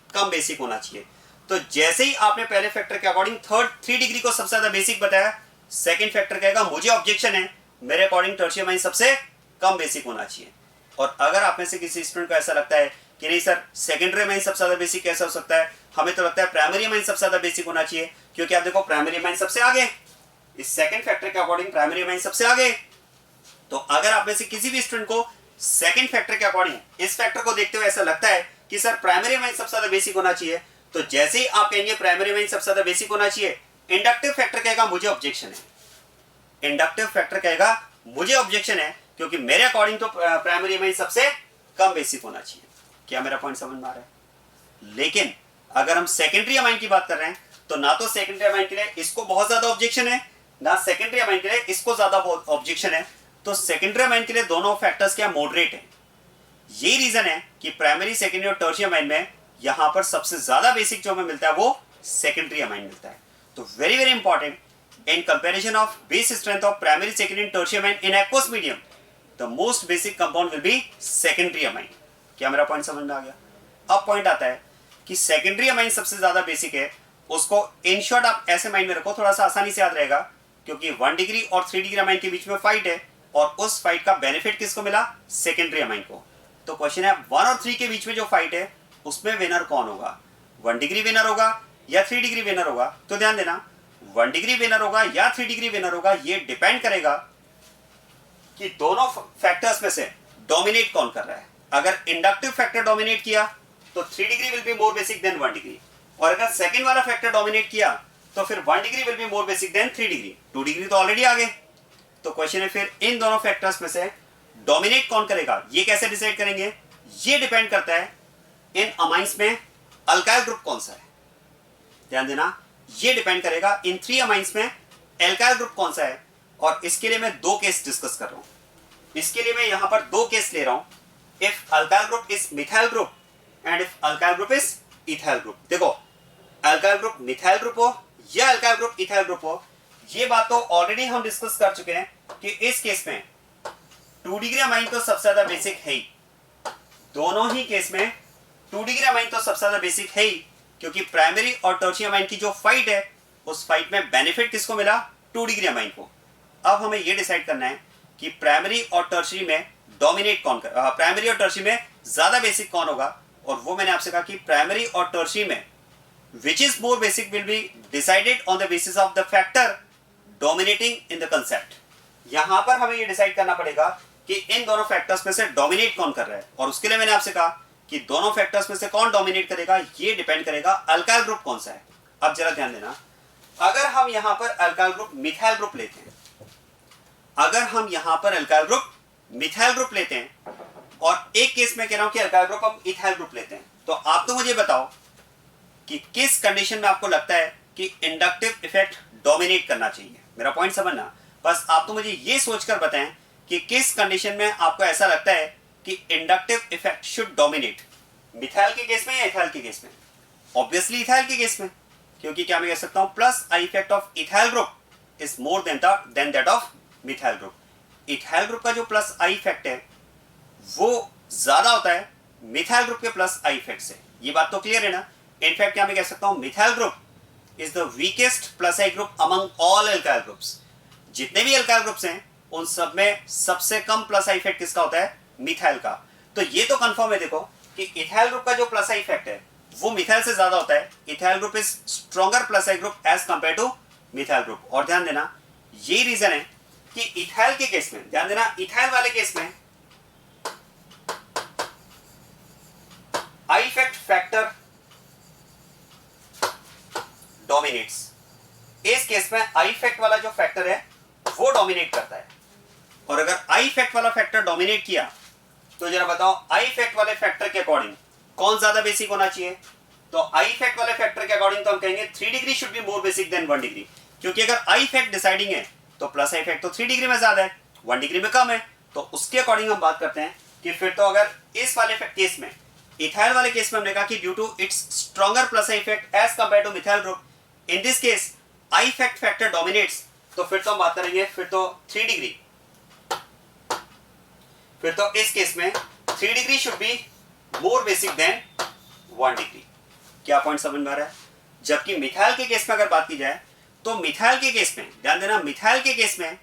कम बेसिक होना चाहिए। तो जैसे ही आपने पहले फैक्टर के अकॉर्डिंग 3 डिग्री को सबसे ज्यादा बेसिक बताया, सेकंड फैक्टर कहेगा मुझे ऑब्जेक्शन है, मेरे अकॉर्डिंग टर्शियरी अमाइन सबसे कम बेसिक होना चाहिए। और अगर आप में से किसी स्टूडेंट को ऐसा लगता है कि नहीं सर सेकेंडरी अमाइन सबसे ज्यादा बेसिक कैसे हो सकता है, हमें तो लगता है प्राइमरी अमाइन सबसे ज्यादा बेसिक होना चाहिए, क्योंकि आप देखो प्राइमरी अमाइन सबसे आगे, इस सेकंड फैक्टर के अकॉर्डिंग प्राइमरी अमाइन सबसे आगे। तो अगर आप में से किसी भी स्टूडेंट को सेकंड फैक्टर के अकॉर्डिंग इस फैक्टर को देखते हुए ऐसा लगता है कि सर प्राइमरी अमाइन सबसे ज्यादा बेसिक होना चाहिए, तो जैसे ही आप कहेंगे प्राइमरी अमाइन सबसे ज्यादा बेसिक होना चाहिए, इंडक्टिव फैक्टर कहेगा मुझे ऑब्जेक्शन है। इंडक्टिव फैक्टर कहेगा मुझे ऑब्जेक्शन है, क्योंकि मेरे अकॉर्डिंग तो प्राइमरी अमाइन सबसे कम बेसिक होना चाहिए। क्या मेरा पॉइंट समझ में आ रहा है? लेकिन अगर हम सेकेंडरी अमाइन की बात कर रहे हैं, तो ना तो सेकेंडरी अमाइन के लिए इसको बहुत ज्यादा ऑब्जेक्शन है, ना सेकेंडरी अमाइन के लिए इसको ज्यादा ऑब्जेक्शन है। तो सेकेंडरी अमाइन के लिए दोनों फैक्टर्स क्या मॉडरेट है। यही रीजन है कि प्राइमरी, सेकेंडरी और टर्शियरी अमाइन में यहां पर सबसे ज्यादा बेसिक जो हमें मिलता है वो सेकेंडरी अमाइन मिलता है। तो very very important in comparison of base strength of primary, secondary and tertiary amine in aqueous medium, the most basic compound will be secondary amine. क्या मेरा पॉइंट समझ में आ गया? अब पॉइंट आता है कि सेकेंडरी अमाइन सबसे ज्यादा बेसिक है, उसको इन शॉर्ट आप ऐसे माइंड में रखो, थोड़ा सा आसानी से याद रहेगा, क्योंकि 1 डिग्री और 3 डिग्री अमाइन के बीच में फाइट है, और उस फाइट का बेनिफिट किसको मिला? सेकेंडरी अमाइन को। तो क्वेश्चन है 1 और 3 के बीच में जो फाइट है उसमें विनर कौन होगा? 1 डिग्री विनर होगा या 3 डिग्री विनर होगा? तो ध्यान देना, 1 डिग्री विनर होगा या 3 डिग्री विनर होगा, ये डिपेंड करेगा कि दोनों फैक्टर्स में से डोमिनेट कौन कर रहा है। अगर इंडक्टिव फैक्टर डोमिनेट किया तो 3 degree will be more basic than 1 degree, और अगर सेकंड वाला फैक्टर डोमिनेट किया तो फिर 1 degree will be more basic than 3 degree. 2 degree तो ऑलरेडी आ गए। तो क्वेश्चन है फिर इन दोनों फैक्टर्स में से डोमिनेट कौन करेगा, ये कैसे डिसाइड करेंगे। ये डिपेंड करता है इन अमाइंस में अल्काइल ग्रुप कौन सा है। ध्यान देना, ये डिपेंड करेगा इन 3 अमाइंस में एल्काइल ग्रुप कौन सा है। और इसके लिए मैं 2 केस डिस्कस कर रहा हूं। इसके लिए मैं यहां पर 2 केस ले रहा हूं। If alkyl group is methyl group and if alkyl group is ethyl group. देखो, अल्काइल ग्रुप मिथाइल ग्रुप हो या अल्काइल ग्रुप इथाइल ग्रुप हो, ये बात तो ऑलरेडी हम डिस्कस कर चुके हैं कि इस केस में 2 डिग्री अमाइन तो सबसे ज्यादा बेसिक है ही। दोनों ही केस में 2 डिग्री अमाइन तो सबसे ज्यादा बेसिक है ही, क्योंकि प्राइमरी और टर्शियरी अमाइन की जो फाइट है उस फाइट में बेनिफिट किसको मिला, 2 डिग्री अमाइन को। अब हमें यह डिसाइड करना है कि प्राइमरी और टर्शियरी में डोमिनेट कौन कर, प्राइमरी और टर्शियरी में ज्यादा बेसिक कौन होगा। और वो मैंने आपसे कहा कि प्राइमरी और टर्शियरी में which is more basic will be decided on the basis of the factor dominating in the concept। यहां पर हमें ये डिसाइड करना पड़ेगा कि इन दोनों फैक्टर्स में से डोमिनेट कौन कर रहा है। और उसके लिए मैंने आपसे कहा कि दोनों फैक्टर्स में से कौन डोमिनेट करेगा, ये डिपेंड करेगा अल्काइल ग्रुप कौन सा है। अब जरा ध्यान देना, अगर हम यहां पर अल्काइल ग्रुप मिथाइल ग्रुप लेते हैं, अगर हम यहां पर अल्काइल ग्रुप मिथाइल ग्रुप लेते हैं और एक केस में कह रहा हूं कि अल्काइल ग्रुप हम इथाइल ग्रुप लेते हैं, तो आप तो मुझे बताओ कि किस कंडीशन में आपको लगता है कि इंडक्टिव इफेक्ट डोमिनेट करना चाहिए। मेरा पॉइंट समझना, बस आप तो मुझे ये सोचकर बताएं कि किस कंडीशन में आपको ऐसा लगता है कि inductive effect should dominate, methyl के केस में या इथाइल के केस में। ऑब्वियसली इथाइल के केस में, क्योंकि क्या मैं कह सकता हूं plus I effect of ethyl group is more than that of methyl group. Ethyl group का जो प्लस आई इफेक्ट है वो ज्यादा होता है मिथाइल ग्रुप के प्लस आई इफेक्ट से। ये बात तो क्लियर है ना। इनफैक्ट क्या मैं कह सकता हूं methyl group is the weakest plus I group among all alkyl groups. जितने भी एल्काइल ग्रुप्स हैं उन सब में सबसे कम प्लस आई इफेक्ट किसका होता है, मिथाइल का। तो ये तो कंफर्म है देखो कि इथाइल ग्रुप का जो प्लस आई इफेक्ट है वो मिथाइल से ज्यादा होता है। Ethyl group is stronger plus I group as compare to methyl group. और ध्यान देना, ये रीजन है कि इथाइल के केस में, ध्यान देना, इथाइल वाले केस में आई इफेक्ट फैक्टर डोमिनेट्स। इस केस में आई इफेक्ट वाला जो फैक्टर है वो डोमिनेट करता है। और अगर आई इफेक्ट वाला फैक्टर डोमिनेट किया तो जरा बताओ आई इफेक्ट वाले फैक्टर के अकॉर्डिंग कौन ज्यादा बेसिक होना चाहिए। तो आई इफेक्ट वाले फैक्टर के अकॉर्डिंग तो हम कहेंगे 3 degree should be more basic than 1 degree, क्योंकि अगर आई इफेक्ट डिसाइडिंग है तो प्लस आई इफेक्ट तो 3 डिग्री में ज्यादा है, 1 डिग्री में कम है। तो उसके अकॉर्डिंग हम बात करते हैं कि फिर तो अगर इस वाले केस में, इथाइल वाले केस में हमने कहा कि due to its stronger plus I effect as compare to methyl group, in this case I effect factor dominates, तो फिर तो हम बात करेंगे फिर तो 3 डिग्री। फिर तो इस केस में 3 degree should be more basic than 1 degree. क्या पॉइंट समझ में आ रहा है। जबकि मिथाइल के केस में अगर बात की जाए तो मिथाइल के केस में, ध्यान देना, मिथाइल के केस में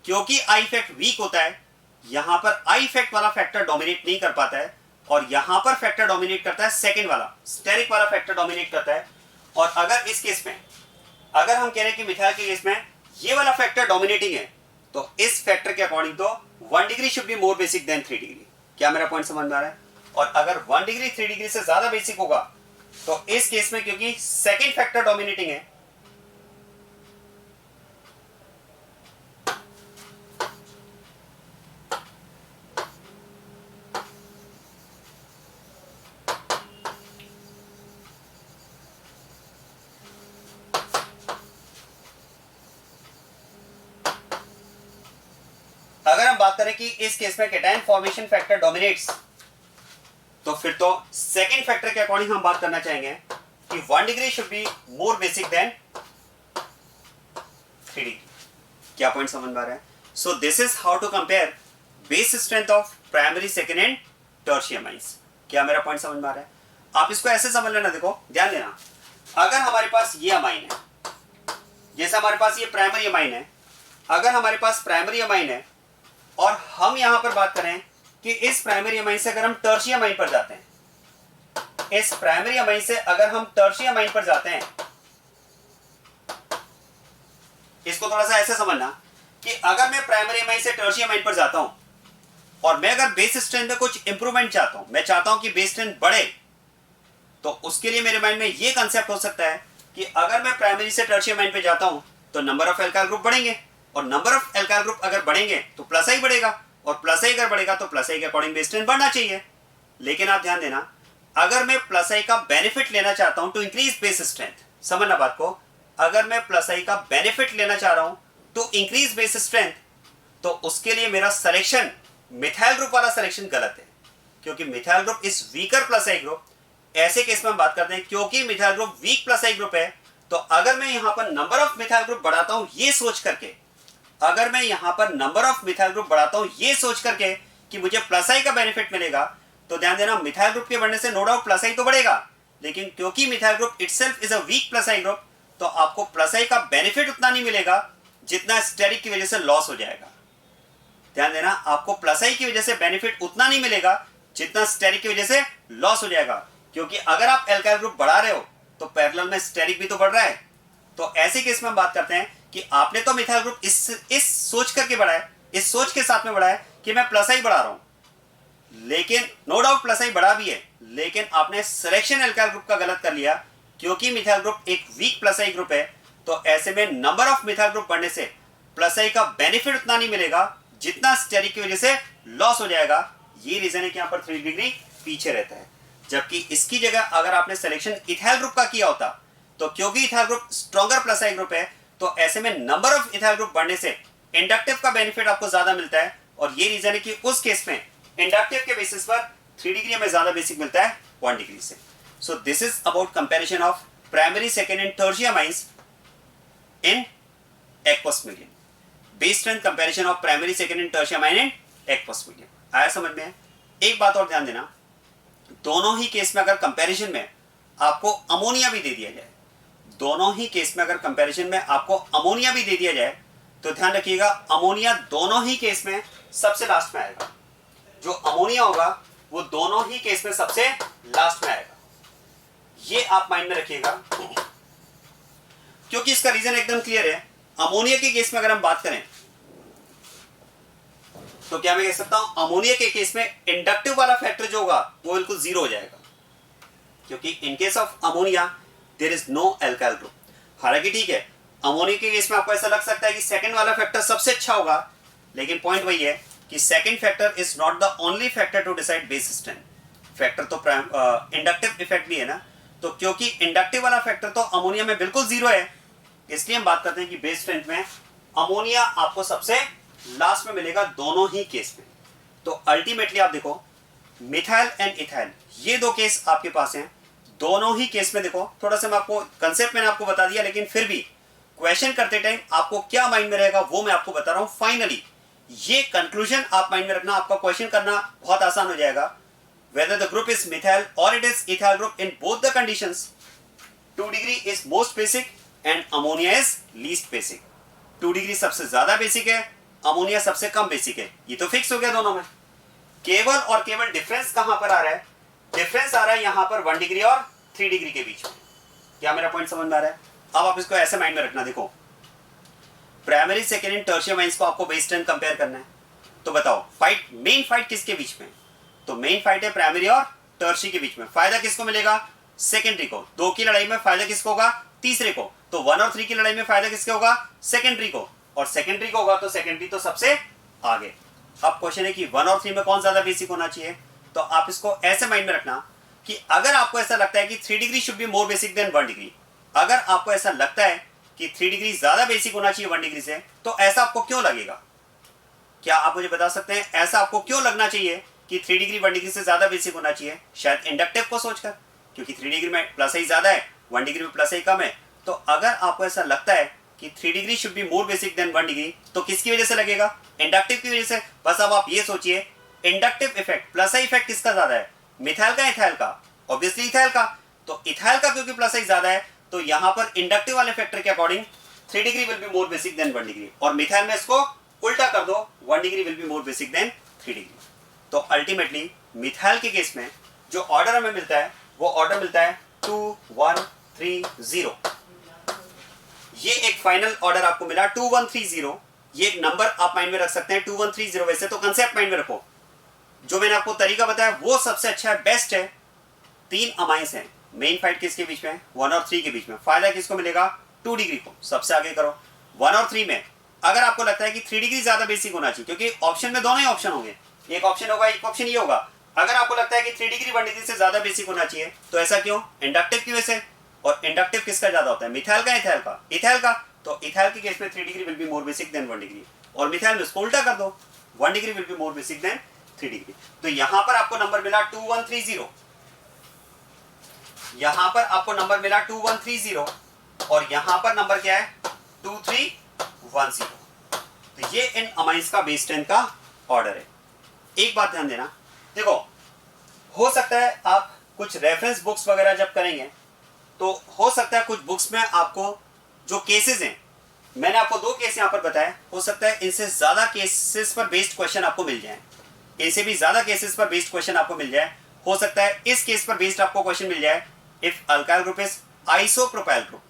क्योंकि आई इफेक्ट वीक होता है, यहां पर आई इफेक्ट वाला फैक्टर डोमिनेट नहीं कर पाता है, और यहां पर फैक्टर डोमिनेट करता है सेकंड वाला, स्टेरिक वाला फैक्टर डोमिनेट करता है। और अगर इस केस में, अगर हम कह रहे हैं कि मिथाइल के केस में ये वाला फैक्टर डोमिनेटिंग है, तो इस फैक्टर के अकॉर्डिंग तो 1 degree should be more basic than 3 degree. क्या मेरा पॉइंट समझ में आ रहा है। और अगर 1 डिग्री 3 डिग्री से ज्यादा बेसिक होगा तो इस केस में क्योंकि सेकंड फैक्टर डोमिनेटिंग है, अगर हम बात करें कि इस केस में कैटायन फॉर्मेशन फैक्टर डोमिनेट्स, तो फिर तो सेकंड फैक्टर के अकॉर्डिंग हम बात करना चाहेंगे कि 1 degree should be more basic than 3 degree. क्या पॉइंट समझ में आ रहा है। So this is how to compare base strength of primary, second and tertiary amines. क्या मेरा पॉइंट समझ में आ रहा है। आप इसको ऐसे समझ लेना, देखो ध्यान देना, अगर हमारे पास ये अमाइन है, जैसे हमारे पास ये प्राइमरी अमाइन है, अगर हमारे पास प्राइमरी अमाइन है और हम यहां पर बात करें कि इस प्राइमरी अमाइन से अगर हम टर्शियरी अमाइन पर जाते हैं, इस प्राइमरी अमाइन से अगर हम टर्शियरी अमाइन पर जाते हैं, इसको थोड़ा सा ऐसे समझना कि अगर मैं प्राइमरी अमाइन से टर्शियरी अमाइन पर जाता हूं और मैं अगर बेस स्ट्रेंथ में कुछ इंप्रूवमेंट चाहता हूं, मैं चाहता हूं कि बेस स्ट्रेंथ बढ़े, तो उसके लिए मेरे माइंड में ये कंसेप्ट हो सकता है कि अगर मैं प्राइमरी से टर्शियरी माइंड पे जाता हूं तो नंबर ऑफ एल्काइल ग्रुप बढ़ेंगे, और नंबर ऑफ एल्काइल ग्रुप अगर बढ़ेंगे तो प्लस आई बढ़ेगा, और प्लस आई अगर बढ़ेगा तो प्लस आई के अकॉर्डिंग बेस स्ट्रेंथ बढ़ना चाहिए। लेकिन आप ध्यान देना, अगर मैं प्लस आई का बेनिफिट लेना चाहता हूं टू इंक्रीज बेस स्ट्रेंथ, समझना बात को, अगर मैं प्लस आई का बेनिफिट लेना चाह रहा हूं टू इंक्रीज बेस स्ट्रेंथ, तो उसके लिए मेरा सिलेक्शन मिथाइल ग्रुप वाला सिलेक्शन गलत है, क्योंकि methyl group is weaker plus I group. ऐसे केस में हम बात करते हैं क्योंकि methyl group week plus I group है, तो अगर मैं यहां पर नंबर ऑफ मिथाइल ग्रुप बढ़ाता हूं ये सोच करके, अगर मैं यहां पर नंबर ऑफ मिथाइल ग्रुप बढ़ाता हूं ये सोच करके कि मुझे प्लस आई का बेनिफिट मिलेगा, तो ध्यान देना मिथाइल ग्रुप के बढ़ने से नो डाउट प्लस आई तो बढ़ेगा, लेकिन क्योंकि methyl group itself is a weak plus I group, तो आपको प्लस आई का बेनिफिट उतना नहीं मिलेगा जितना स्टेरिक की वजह से लॉस हो जाएगा। ध्यान देना, आपको प्लस आई की वजह से बेनिफिट उतना नहीं मिलेगा जितना स्टेरिक की वजह से लॉस हो जाएगा, क्योंकि अगर आप एल्काइल ग्रुप बढ़ा रहे हो तो पैरेलल में स्टेरिक भी तो बढ़ रहा है। तो ऐसे केस में हम बात करते हैं कि आपने तो मिथाइल ग्रुप इस सोच करके बढ़ाया, इस सोच के साथ में बढ़ाया कि मैं प्लस आई बढ़ा रहा हूं, लेकिन नो डाउट प्लस आई बढ़ा भी है, लेकिन आपने सिलेक्शन एल्काइल ग्रुप का गलत कर लिया, क्योंकि मिथाइल ग्रुप एक वीक प्लस आई ग्रुप है, तो ऐसे में नंबर ऑफ मिथाइल ग्रुप बढ़ने से प्लस आई का बेनिफिट उतना नहीं मिलेगा जितना स्टेरिक की वजह से लॉस हो जाएगा। ये रीजन है कि यहां पर 3 डिग्री पीछे रहता है। जबकि इसकी जगह अगर आपने सिलेक्शन इथाइल ग्रुप का किया होता, तो क्योंकि ethyl group stronger plus I group है, तो ऐसे में नंबर ऑफ इथाइल ग्रुप बढ़ने से इंडक्टिव का बेनिफिट आपको ज्यादा मिलता है, और ये रीजन है कि उस केस में इंडक्टिव के बेसिस पर 3 डिग्री में ज्यादा बेसिक मिलता है 1 डिग्री से। सो this is about comparison of primary, second and tertiary amines in aqueous medium. Base strength comparison of primary, second and tertiary amine in aqueous medium. आया समझ में? एक बात और ध्यान देना, दोनों ही केस में अगर कंपैरिजन में आपको अमोनिया भी दे दिया जाए, दोनों ही केस में अगर कंपैरिजन में आपको अमोनिया भी दे दिया जाए, तो ध्यान रखिएगा अमोनिया दोनों ही केस में सबसे लास्ट में आएगा। जो अमोनिया होगा वो दोनों ही केस में सबसे लास्ट में आएगा, ये आप माइंड में रखिएगा, क्योंकि इसका रीजन एकदम क्लियर है। अमोनिया के केस में अगर हम बात करें तो क्या मैं कह सकता हूं, अमोनिया के केस में इंडक्टिव वाला फैक्टर जो होगा वो बिल्कुल जीरो हो जाएगा, क्योंकि in case of ammonia there is no alkyl group. हालांकि ठीक है, अमोनिया के केस में आपको ऐसा लग सकता है कि सेकंड वाला फैक्टर सबसे अच्छा होगा, लेकिन पॉइंट वही है कि second factor is not the only factor to decide base strength. Factor तो इंडक्टिव इफेक्ट भी है ना, तो क्योंकि इंडक्टिव वाला फैक्टर तो अमोनिया में बिल्कुल जीरो है, इसलिए हम बात करते हैं कि बेस स्ट्रेंथ में अमोनिया आपको सबसे लास्ट में मिलेगा दोनों ही केस में। तो अल्टीमेटली आप देखो मिथाइल एंड इथाइल ये दो केस आपके पास हैं, दोनों ही केस में देखो, थोड़ा सा मैं आपको कंसेप्ट मैंने आपको बता दिया, लेकिन फिर भी क्वेश्चन करते टाइम आपको क्या माइंड में रहेगा वो मैं आपको बता रहा हूं। फाइनली ये कंक्लूजन आप माइंड में रखना, आपका क्वेश्चन करना बहुत आसान हो जाएगा। whether the group is methyl or it is ethyl group, in both the conditions 2 degree is most basic and ammonia is least basic। 2 degree सबसे ज्यादा बेसिक है, अमोनिया सबसे कम बेसिक है, ये तो फिक्स हो गया दोनों में। केवल और केवल डिफरेंस कहां पर आ रहा है? डिफरेंस आ रहा है यहां पर 1 डिग्री और 3 डिग्री के बीच में। क्या मेरा पॉइंट समझ में आ रहा है? अब आप इसको ऐसे माइंड में रखना, देखो primary, second and tertiary mines को आपको बेस स्ट्रेंथ कंपेयर करना है, तो बताओ फाइट, मेन फाइट किसके बीच में? तो मेन फाइट है प्राइमरी और टर्शियरी के बीच में। फायदा किसको मिलेगा? सेकेंडरी को। 2 की लड़ाई में फायदा किसको होगा? तीसरे को। तो 1 और 3 की लड़ाई में फायदा किसके होगा? सेकेंडरी को। और सेकेंडरी को होगा तो सेकेंडरी तो सबसे आगे। अब क्वेश्चन है कि 1 और 3 में कौन ज्यादा बेसिक होना चाहिए? तो आप इसको ऐसे माइंड में रखना कि अगर आपको ऐसा लगता है कि 3 degree should be more basic than 1 degree, अगर आपको ऐसा लगता है कि 3 डिग्री ज्यादा बेसिक होना चाहिए 1 डिग्री से, तो ऐसा आपको क्यों लगेगा? क्या आप मुझे बता सकते हैं ऐसा आपको क्यों लगना चाहिए कि 3 डिग्री 1 डिग्री से ज्यादा बेसिक होना चाहिए? शायद इंडक्टिव को सोचकर, क्योंकि 3 डिग्री में प्लस आई ज्यादा है, 1 डिग्री में प्लस आई कम है। तो अगर आपको ऐसा लगता है कि 3 degree should be more basic than 1 degree, तो किसकी वजह से लगेगा? इंडक्टिव की वजह से। बस अब आप ये सोचिए inductive effect, plus I effect किसका ज्यादा है? मिथाइल का, इथाइल का? ऑब्वियसली इथाइल का। तो इथाइल का क्योंकि प्लस आई ज्यादा है, तो यहां पर इंडक्टिव वाले फैक्टर के according 3 degree will be more basic than 1 degree, और मिथाइल में इसको उल्टा कर दो, 1 degree will be more basic than 3 degree. तो अल्टीमेटली मिथाइल के केस में जो ऑर्डर हमें मिलता है वो ऑर्डर मिलता है 2 1 3 0। ये एक फाइनल ऑर्डर आपको मिला 2 1 3 0। ये एक नंबर आप माइंड में रख सकते हैं 2 1 3 0। वैसे तो कंसेप्ट माइंड में रखो, जो मैंने आपको तरीका बताया वो सबसे अच्छा है, बेस्ट है। 3 अमाइंस हैं, मेन फाइट किसके बीच में है, 1 और 3 के बीच में। फायदा किसको मिलेगा, 2 डिग्री को। सबसे आगे करो 1 और 3 में। अगर आपको लगता है कि 3 डिग्री ज्यादा बेसिक होना चाहिए, क्योंकि ऑप्शन में दोनों ही ऑप्शन होंगे, एक ऑप्शन होगा एक ऑप्शन ये होगा। अगर आपको लगता है कि 3 डिग्री 1 डिग्री से ज्यादा बेसिक होना चाहिए, तो ऐसा क्यों, इंडक्टिव की वजह से। और इंडक्टिव किसका ज्यादा होता है, मिथाइल का, इथाइल का, इथाइल का। तो इथाइल के केस में 3 degree will be more basic than 1 degree, और मिथाइल में उसको उल्टा कर दो, 1 degree will be more basic than 3 degree. तो यहां पर आपको नंबर मिला 2130, यहां पर आपको नंबर मिला 2130, और यहां पर नंबर क्या है 2310। तो ये इन अमाइंस का बेस 10 का ऑर्डर है। एक बात ध्यान देना, देखो हो सकता है आप कुछ रेफरेंस बुक्स वगैरह जब करेंगे तो हो सकता है कुछ बुक्स में आपको जो केसेस हैं, मैंने आपको 2 केस यहां पर बताए, हो सकता है इनसे ज्यादा केसेस पर बेस्ड क्वेश्चन आपको मिल जाए, इनसे भी ज्यादा केसेस पर बेस्ड क्वेश्चन आपको मिल जाए। हो सकता है इस केस पर बेस्ड आपको क्वेश्चन मिल जाए, if alkyl group is isopropyl group.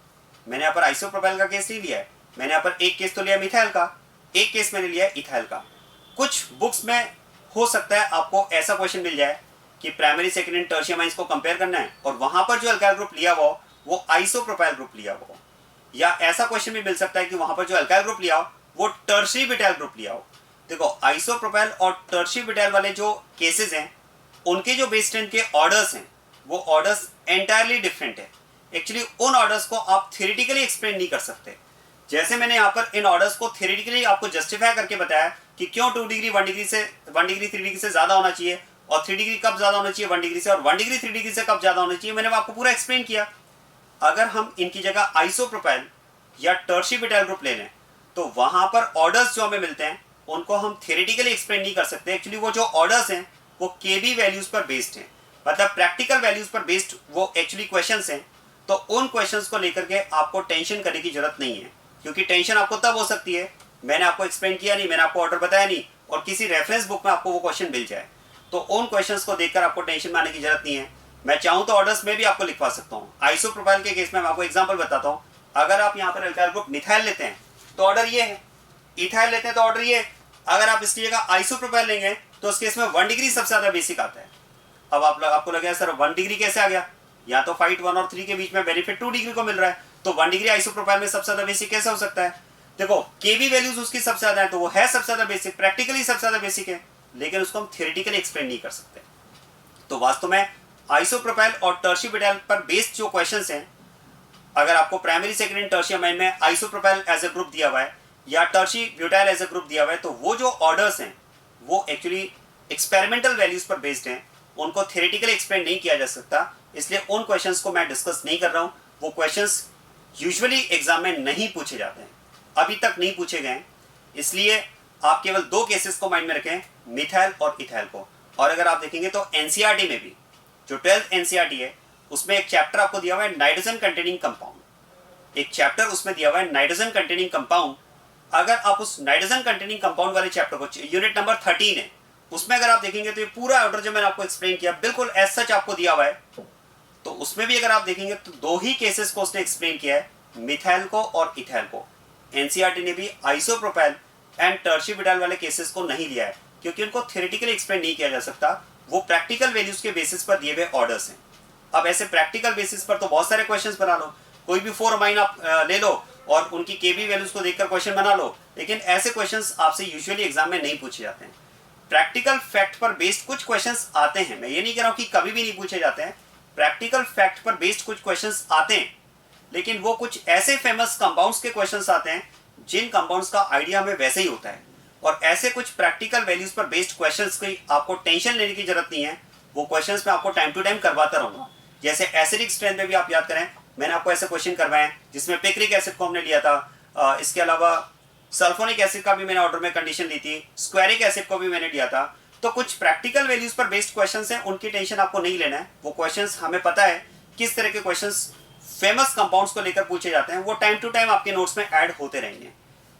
मैंने यहाँ पर आइसोप्रोपाइल का केस नहीं लिया है, मैंने यहाँ पर एक केस तो लिया मिथाइल का, एक केस मैंने लिया इथाइल का। कुछ बुक्स में हो सकता है आपको ऐसा क्वेश्चन मिल जाए कि प्राइमरी सेकेंडरी एंड टर्शियम आइंस को कंपेयर करना है और वहां पर जो अल्काइल ग्रुप लिया हुआ वो आइसोप्रोपाइल ग्रुप लिया हुआ, या ऐसा क्वेश्चन भी मिल सकता है कि वहां पर जो अल्काइल ग्रुप लिया हो वो टर्शियरी ब्यूटाइल ग्रुप लिया हो। देखो आइसोप्रोपाइल और टर्शियरी ब्यूटाइल वाले जो केसेस हैं उनके जो बेस 10 के ऑर्डर्स हैं वो ऑर्डर्स एंटायरली डिफरेंट है। एक्चुअली उन ऑर्डर्स को आप थ्योरेटिकली एक्सप्लेन नहीं कर सकते। जैसे मैंने यहाँ पर इन ऑर्डर्स को थ्योरेटिकली आपको जस्टिफाई करके बताया कि क्यों 2 डिग्री 1 डिग्री से 1 डिग्री 3 डिग्री से ज्यादा होना चाहिए, और 3 डिग्री कब ज्यादा होना चाहिए 1 डिग्री से, और 1 डिग्री 3 डिग्री से कब ज्यादा होना चाहिए, मैंने आपको पूरा एक्सप्लेन किया। अगर हम इनकी जगह आइसोप्रोपाइल या टर्शियरी ब्यूटाइल ग्रुप ले लें तो वहां पर ऑर्डर्स जो हमें मिलते हैं उनको हम थ्योरेटिकली एक्सप्लेन नहीं कर सकते। एक्चुअली वो जो ऑर्डर्स हैं वो केबी वैल्यूज पर बेस्ड हैं, मतलब प्रैक्टिकल वैल्यूज पर बेस्ड वो एक्चुअली क्वेश्चंस हैं। तो उन क्वेश्चंस को लेकर के आपको टेंशन करने की जरूरत नहीं है, क्योंकि टेंशन आपको तब हो सकती है मैंने आपको एक्सप्लेन किया नहीं, मैंने आपको ऑर्डर बताया नहीं और किसी रेफरेंस बुक में आपको वो क्वेश्चन मिल जाए। तो उन क्वेश्चंस को देखकर आपको टेंशन में आने की जरूरत नहीं है। मैं चाहूं तो ऑर्डर्स में भी आपको लिखवा सकता हूं। आइसोप्रोपाइल के केस में मैं आपको एग्जांपल बताता हूं। अगर आप यहां पर अल्काइल ग्रुप मिथाइल लेते हैं तो ऑर्डर ये है, इथाइल लेते हैं तो ऑर्डर ये है। अगर आप इसकी जगह आइसोप्रोपाइल लेंगे तो उस केस में 1 डिग्री सबसे ज्यादा बेसिक आता है। अब आपको लगेगा सर 1 डिग्री कैसे आ गया, या तो फाइट 1 और 3 के बीच में बेनिफिट 2 डिग्री को मिल रहा है, तो 1 डिग्री आइसोप्रोपाइल में सबसे ज्यादा बेसिक कैसे हो सकता है। देखो केबी वैल्यूज उसकी सबसे ज्यादा है तो वो है सबसे ज्यादा बेसिक, प्रैक्टिकली सबसे ज्यादा बेसिक है, लेकिन उसको हम थ्योरेटिकली एक्सप्लेन नहीं कर सकते। तो वास्तव में आइसोप्रोपाइल और टर्शियरी ब्यूटाइल पर बेस्ड जो क्वेश्चंस हैं, अगर आपको प्राइमरी सेकेंडरी टर्शियम आयन में आइसोप्रोपाइल एज अ ग्रुप दिया हुआ है या tertiary butyl as a group दिया हुआ है, तो वो जो ऑर्डर्स हैं वो एक्चुअली एक्सपेरिमेंटल वैल्यूज पर बेस्ड हैं, उनको थ्योरेटिकली एक्सप्लेन नहीं किया जा सकता। इसलिए उन क्वेश्चंस को मैं डिस्कस नहीं कर रहा हूं। वो क्वेश्चंस यूजुअली एग्जाम में नहीं पूछे जाते हैं, अभी तक नहीं पूछे गए, इसलिए आप केवल 2 केसेस को माइंड में रखें, मिथाइल और इथाइल को। और अगर आप देखेंगे तो एनसीईआरटी में भी जो 12th एनसीईआरटी है उसमें एक चैप्टर आपको दिया हुआ है नाइट्रोजन कंटेनिंग कंपाउंड, एक चैप्टर उसमें दिया हुआ है नाइट्रोजन कंटेनिंग कंपाउंड। अगर आप उस नाइट्रोजन कंटेनिंग कंपाउंड वाले चैप्टर को, यूनिट नंबर 13 है, उसमें अगर आप देखेंगे तो ये पूरा ऑर्डर जो मैंने आपको एक्सप्लेन किया बिल्कुल एज सच आपको दिया हुआ है। तो उसमें भी अगर आप देखेंगे तो 2 ही केसेस को उसने एक्सप्लेन किया है, मिथाइल को और इथाइल को। एनसीईआरटी ने भी आइसोप्रोपाइल एंड टर्शियरी ब्यूटाइल वाले केसेस को नहीं लिया है, क्योंकि उनको थ्योरेटिकली एक्सप्लेन नहीं किया जा सकता, वो प्रैक्टिकल वैल्यूज के बेसिस पर दिए हुए ऑर्डर्स हैं। अब ऐसे प्रैक्टिकल बेसिस पर तो बहुत सारे क्वेश्चंस बना लो, कोई भी 4 अमाइन आप ले लो और उनकी केबी वैल्यूज को देखकर क्वेश्चन बना लो, लेकिन ऐसे क्वेश्चंस आपसे यूजुअली एग्जाम में नहीं पूछे जाते हैं। प्रैक्टिकल फैक्ट पर बेस्ड कुछ क्वेश्चंस आते हैं, मैं ये नहीं कह रहा हूं कि कभी भी नहीं पूछे जाते हैं, प्रैक्टिकल फैक्ट पर बेस्ड कुछ क्वेश्चंस आते हैं, लेकिन वो कुछ ऐसे फेमस कंपाउंड्स के क्वेश्चंस आते हैं जिन कंपाउंड्स का आइडिया हमें वैसे ही होता है। और ऐसे कुछ प्रैक्टिकल वैल्यूज पर बेस्ड क्वेश्चंस की आपको टेंशन लेने की जरूरत नहीं है, वो क्वेश्चंस मैं आपको टाइम टू टाइम करवाता रहूंगा। जैसे एसिडिक स्ट्रेंथ में भी आप याद करें, मैंने आपको ऐसे क्वेश्चन करवाए जिसमें पिक्रिक एसिड को हमने लिया था, इसके अलावा सल्फोनिक एसिड का भी मैंने ऑर्डर में कंडीशन ली थी, स्क्वायरिक एसिड को भी मैंने लिया था। तो कुछ प्रैक्टिकल वैल्यूज पर बेस्ड क्वेश्चंस हैं, उनकी टेंशन आपको नहीं लेना है। वो क्वेश्चंस हमें पता है किस तरह के क्वेश्चंस फेमस कंपाउंड्स को लेकर पूछे जाते हैं, वो टाइम टू टाइम आपके नोट्स में ऐड होते रहेंगे।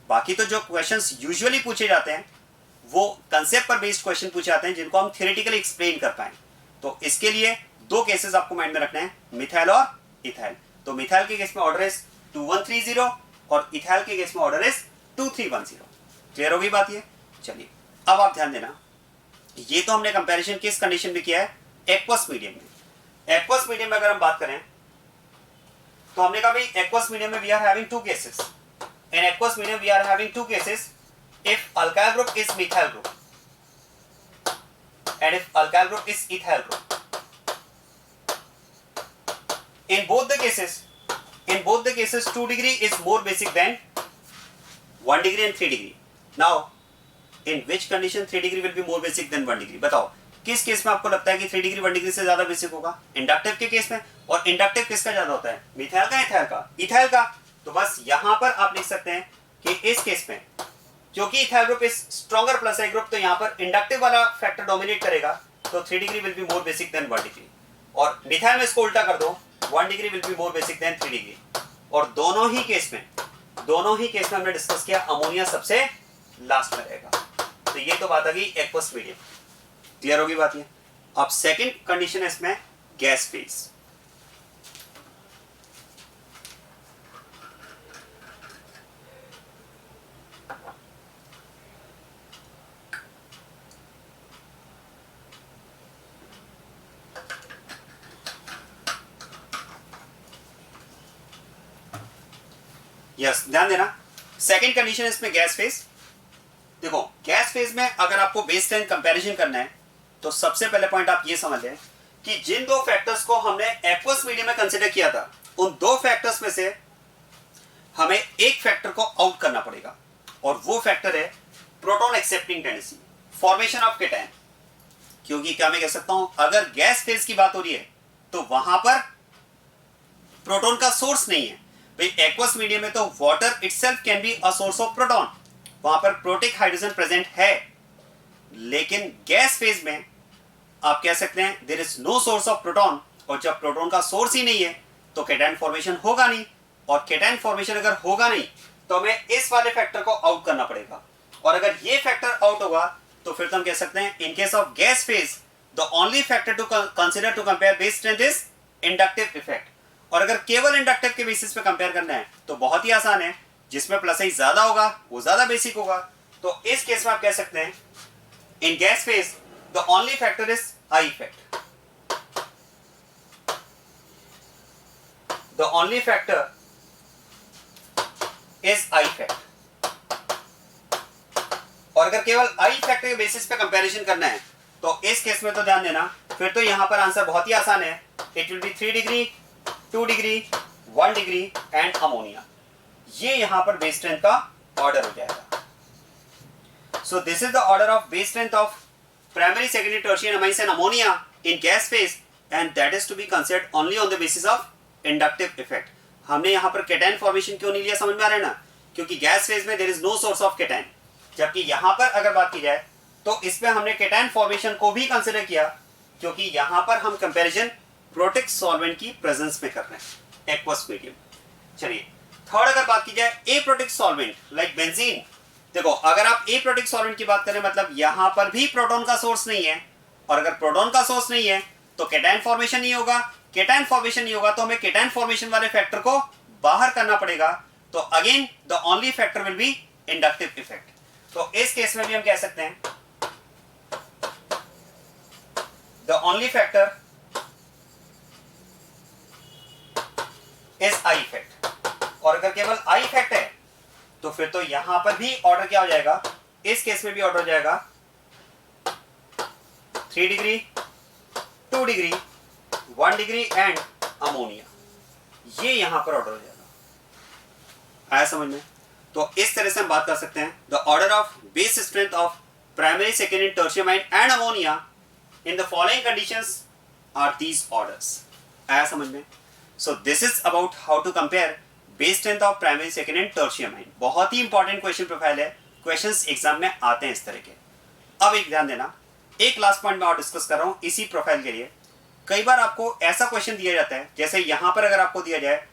बाकी तो जो क्वेश्चंस यूजुअली पूछे जाते हैं वो कंसेप्ट पर बेस्ड क्वेश्चन पूछे जाते हैं जिनको हम थ्योरेटिकली एक्सप्लेन कर पाएं। तो इसके लिए 2 केसेस आपको माइंड में रखने हैं, मिथाइल और इथाइल। तो मिथाइल के केस में ऑर्डर इज 2130 और इथाइल के केस में ऑर्डर इज 2310। क्लियर होगी बात ये? चलिए अब आप ध्यान देना, ये तो हमने कंपैरिजन किस कंडीशन में किया है, एक्वस मीडियम में। एक्वस मीडियम में अगर हम बात करें तो हमने कहा भाई एक्वस मीडियम में we are having two cases. In aqueous medium we are having two cases, if alkyl group is methyl group and if alkyl group is ethyl group. In both the cases 2 degree is more basic than 1 degree and 3 degree. Now in which condition 3 degree will be more basic than 1 degree? बताओ किस case में आपको लगता है कि 3 degree 1 degree से ज्यादा basic होगा? इंडक्टिव के केस में। और इंडक्टिव किसका ज्यादा होता है, मिथाइल का, इथाइल का? इथाइल का। तो बस यहां पर आप लिख सकते हैं कि इस केस में क्योंकि ethyl group is stronger plus I group, तो यहां पर इंडक्टिव वाला फैक्टर डोमिनेट करेगा, तो 3 degree will be more basic than 1 degree. और मिथाइल में इसको उल्टा कर दो, 1 degree will be more basic than 3 degree. और दोनों ही केस में हमने डिस्कस किया अमोनिया सबसे लास्ट में रहेगा। तो ये तो बात आ गई एक्वस मीडियम। क्लियर होगी बात ये। अब सेकंड कंडीशन है इसमें गैस फेज। यस, ध्यान देना। सेकंड कंडीशन इसमें गैस फेज। देखो गैस फेज में अगर आपको बेस स्ट्रेंथ कंपैरिजन करना है तो सबसे पहले पॉइंट आप ये समझ लें कि जिन दो फैक्टर्स को हमने एक्वस मीडियम में कंसीडर किया था, उन दो फैक्टर्स में से हमें एक फैक्टर को आउट करना पड़ेगा, और वो फैक्टर है proton accepting tendency, formation of cation. क्योंकि क्या मैं कह सकता हूं, अगर गैस फेज की बात हो रही है तो वहां पर प्रोटॉन का सोर्स नहीं है। भाई एक्वस मीडियम में तो water itself can be a source of proton, वहां पर प्रोटिक हाइड्रोजन प्रेजेंट है। लेकिन गैस फेज में आप कह सकते हैं there is no source of proton, और जब प्रोटॉन का सोर्स ही नहीं है तो केटायन फॉर्मेशन होगा नहीं, और केटायन फॉर्मेशन अगर होगा नहीं तो हमें इस वाले फैक्टर को आउट करना पड़ेगा। और अगर ये फैक्टर आउट होगा तो फिर तो हम कह सकते हैं in case of gas phase the only factor to consider to compare base strength is inductive effect. और अगर केवल इंडक्टिव के बेसिस पे कंपेयर करना है तो बहुत ही आसान है, जिसमें प्लस आई ज्यादा होगा वो ज्यादा बेसिक होगा। तो इस केस में आप कह सकते हैं इन gas phase the only factor is I effect. The only factor is I effect. और अगर केवल आई फैक्टर के बेसिस पे कंपैरिजन करना है तो इस केस में तो ध्यान देना, फिर तो यहां पर आंसर बहुत ही आसान है। It will be 3 degree 2 degree 1 degree and ammonia. ये यहां पर बेस स्ट्रेंथ का ऑर्डर हो जाएगा। So this is the order of base strength of primary secondary tertiary amines and ammonia in gas phase, and that is to be considered only on the basis of inductive effect. हमने यहां पर cation formation क्यों नहीं लिया, समझ में आ रहा है ना? क्योंकि गैस फेज में there is no source of cation, जबकि यहां पर अगर बात की जाए तो इसमें हमने केटायन फॉर्मेशन को भी कंसीडर किया, क्योंकि यहां पर हम कंपैरिजन प्रोटिक सॉल्वेंट की प्रेजेंस में कर रहे हैं एक्वस मीडियम। चलिए थर्ड अगर बात की जाए ए प्रोटिक सॉल्वेंट लाइक बेंजीन। देखो अगर आप ए प्रोटिक सॉल्वेंट की बात करें मतलब यहां पर भी प्रोटॉन का सोर्स नहीं है, और अगर प्रोटॉन का सोर्स नहीं है तो केटायन फॉर्मेशन नहीं होगा। केटायन फॉर्मेशन नहीं होगा तो हमें केटायन फॉर्मेशन वाले फैक्टर को बाहर करना पड़ेगा। तो again the only factor will be inductive effect. तो इस केस में भी हम कह सकते हैं the only factor is I effect. और अगर केवल आई इफेक्ट है तो फिर तो यहां पर भी ऑर्डर क्या हो जाएगा, इस केस में भी ऑर्डर हो जाएगा 3 degree 2 degree 1 degree and ammonia. ये यहां पर ऑर्डर हो जाएगा। आया समझ में? तो इस तरह से हम बात कर सकते हैं the order of base strength of primary secondary tertiary amine and ammonia in the following conditions are these orders. आया समझ में? So this is about how to compare base strength of primary secondary and tertiary amine. बहुत ही important question profile है, questions exam में आते हैं इस तरह के। अब एक ध्यान देना, एक लास्ट पॉइंट मैं और डिस्कस कर रहा हूं इसी प्रोफाइल के लिए। कई बार आपको ऐसा क्वेश्चन दिया जाता है, जैसे यहां पर अगर आपको दिया जाए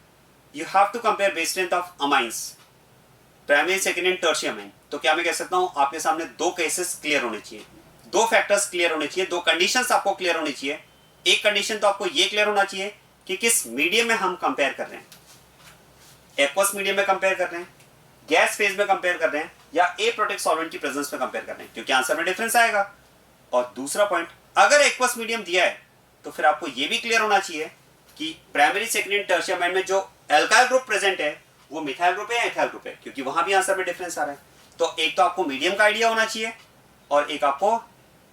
you have to compare base strength of amines primary secondary and tertiary amine, तो क्या मैं कह सकता हूं आपके सामने दो केसेस क्लियर होने चाहिए, दो फैक्टर्स क्लियर होने चाहिए, दो कंडीशंस आपको क्लियर होनी चाहिए। एक कंडीशन तो आपको ये क्लियर होना चाहिए कि किस मीडियम में हम कंपेयर कर रहे हैं, एक्वस मीडियम में कंपेयर कर रहे हैं, गैस फेज में कंपेयर कर रहे हैं, या ए प्रोटिक सॉल्वेंट की प्रेजेंस में कंपेयर कर रहे हैं, क्योंकि आंसर में डिफरेंस आएगा। और दूसरा पॉइंट, अगर एक्वस मीडियम दिया है तो फिर आपको ये भी क्लियर होना चाहिए कि प्राइमरी सेकेंडरी टर्शियरी अमाइन में जो एल्काइल ग्रुप प्रेजेंट है वो मिथाइल ग्रुप है या इथाइल ग्रुप है, क्योंकि वहां भी आंसर में डिफरेंस आ रहा है। तो एक तो आपको मीडियम का आइडिया होना चाहिए और एक आपको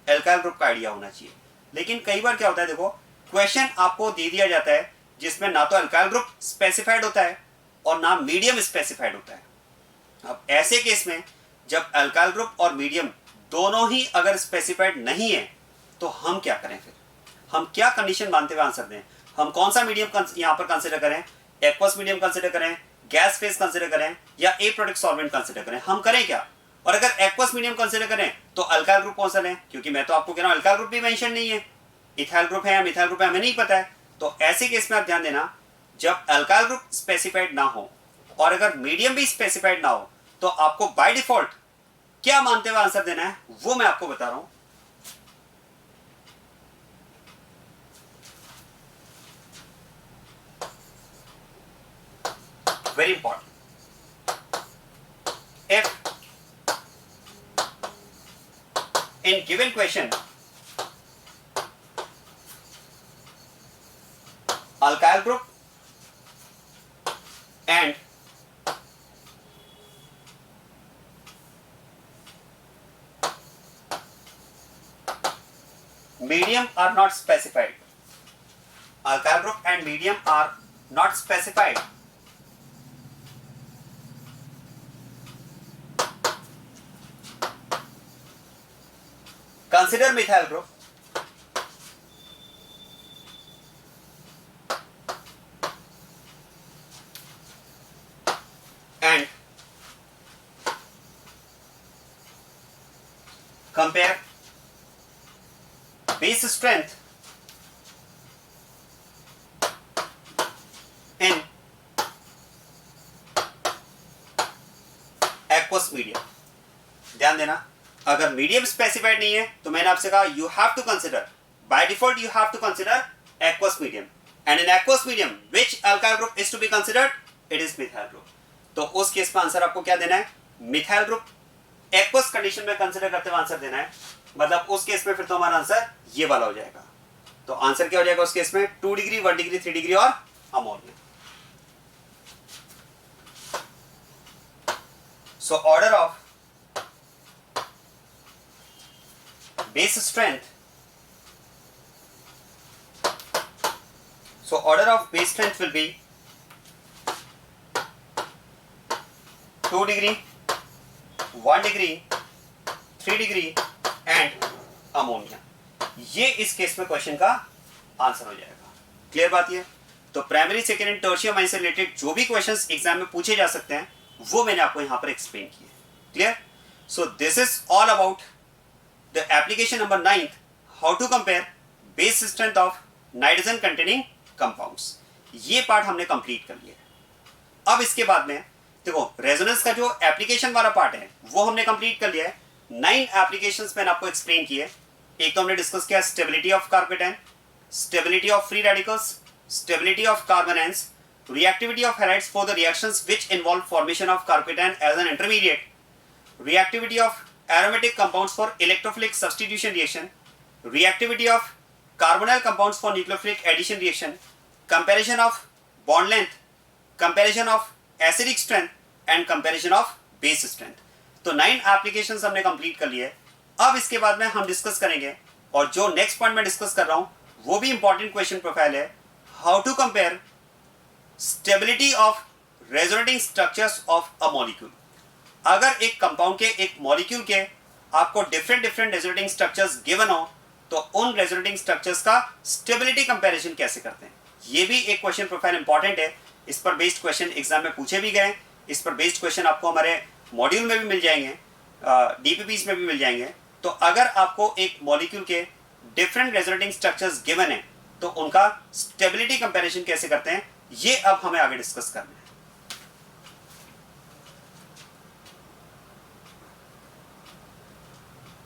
एल्काइल ग्रुप का आइडिया होना चाहिए। लेकिन कई बार क्या होता है, देखो क्वेश्चन आपको दे दिया जाता है जिसमें ना तो एल्काइल ग्रुप स्पेसिफाइड होता है और ना मीडियम स्पेसिफाइड होता है। अब ऐसे केस में जब एल्काइल ग्रुप और मीडियम दोनों ही अगर स्पेसिफाइड नहीं है तो हम क्या करें, फिर हम क्या कंडीशन मानते हुए आंसर दें? हम कौन सा मीडियम यहां पर कंसिडर करें? एक्वस मीडियम कंसिडर करें, गैस फेज कंसिडर करें या ए प्रोडक्ट सॉल्वेंट कंसिडर करें? हम करें क्या? और अगर एक्वस मीडियम कंसिडर करें तो अल्काइल ग्रुप कौन सा लें? क्योंकि मैं तो आपको कह रहा हूं अल्काइल ग्रुप भी मेंशन नहीं है, इथाइल ग्रुप है या मिथाइल ग्रुप है हमें नहीं पता है। तो ऐसे केस में आप ध्यान देना, जब अल्काइल ग्रुप स्पेसिफाइड ना हो और अगर मीडियम भी स्पेसिफाइड ना हो तो आपको बाय डिफॉल्ट क्या मानते हुए आंसर देना है वो मैं आपको बता रहा हूं। Very important, if in given question alkyl group and medium are not specified, alkyl group and medium are not specified, consider methyl group and compare base strength in aqueous medium। ध्यान देना, अगर मीडियम स्पेसिफाइड नहीं है तो मैंने आपसे कहा you have to consider, by default you have to consider aqueous medium, and in aqueous medium which alkyl group is to be considered? It is methyl group. तो उस केस में आंसर आपको क्या देना है? मिथाइल ग्रुप एक्वस कंडीशन में consider करते हुए आंसर देना है। मतलब उस केस में फिर तो हमारा आंसर ये वाला हो जाएगा। तो आंसर क्या हो जाएगा उस केस में? 2 डिग्री, 1 डिग्री, 3 डिग्री और ammonia. So order of base strength, so order of base strength will be 2 degree, 1 degree, 3 degree and ammonia। ये इस केस में क्वेश्चन का आंसर हो जाएगा। क्लियर बात ये? तो primary, second and tertiary amine से रिलेटेड जो भी क्वेश्चंस एग्जाम में पूछे जा सकते हैं वो मैंने आपको यहां पर एक्सप्लेन किए। Clear? So this is all about the application number 9th, how to compare base strength of nitrogen containing compounds। ये पार्ट हमने कंप्लीट कर लिया। अब इसके बाद में देखो रेजोनेंस का जो एप्लीकेशन वाला पार्ट है वो हमने कंप्लीट कर लिया है। 9 एप्लीकेशंस मैंने आपको एक्सप्लेन किए। एक तो हमने डिस्कस किया stability of carbocation, stability of free radicals, stability of carbon ions, reactivity of halides for the reactions which involve formation of carpetine as an intermediate, reactivity of aromatic compounds for electrophilic substitution reaction, reactivity of carbonyl compounds for nucleophilic addition reaction, comparison of bond length, comparison of acidic strength and comparison of base strength। तो 9 applications हमने complete कर लिए। अब इसके बाद में हम discuss करेंगे और जो नेक्स्ट पॉइंट में डिस्कस कर रहा हूं वो भी इंपॉर्टेंट क्वेश्चन प्रोफाइल है, how to compare stability of resonating structures of a molecule. अगर एक कंपाउंड के एक मॉलिक्यूल के आपको डिफरेंट रेजोनेटिंग स्ट्रक्चर्स गिवन हो तो उन रेजोनेटिंग स्ट्रक्चर्स का स्टेबिलिटी कंपैरिजन कैसे करते हैं, ये भी एक क्वेश्चन प्रोफाइल इंपॉर्टेंट है। इस पर बेस्ड क्वेश्चन एग्जाम में पूछे भी गए, इस पर बेस्ड क्वेश्चन आपको हमारे मॉड्यूल में भी मिल जाएंगे, डीपीपीस में भी मिल जाएंगे। तो अगर आपको एक मॉलिक्यूल के डिफरेंट रेजोनेटिंग स्ट्रक्चर्स गिवन है तो उनका स्टेबिलिटी कंपैरिजन कैसे करते हैं ये अब हमें आगे डिस्कस करना है।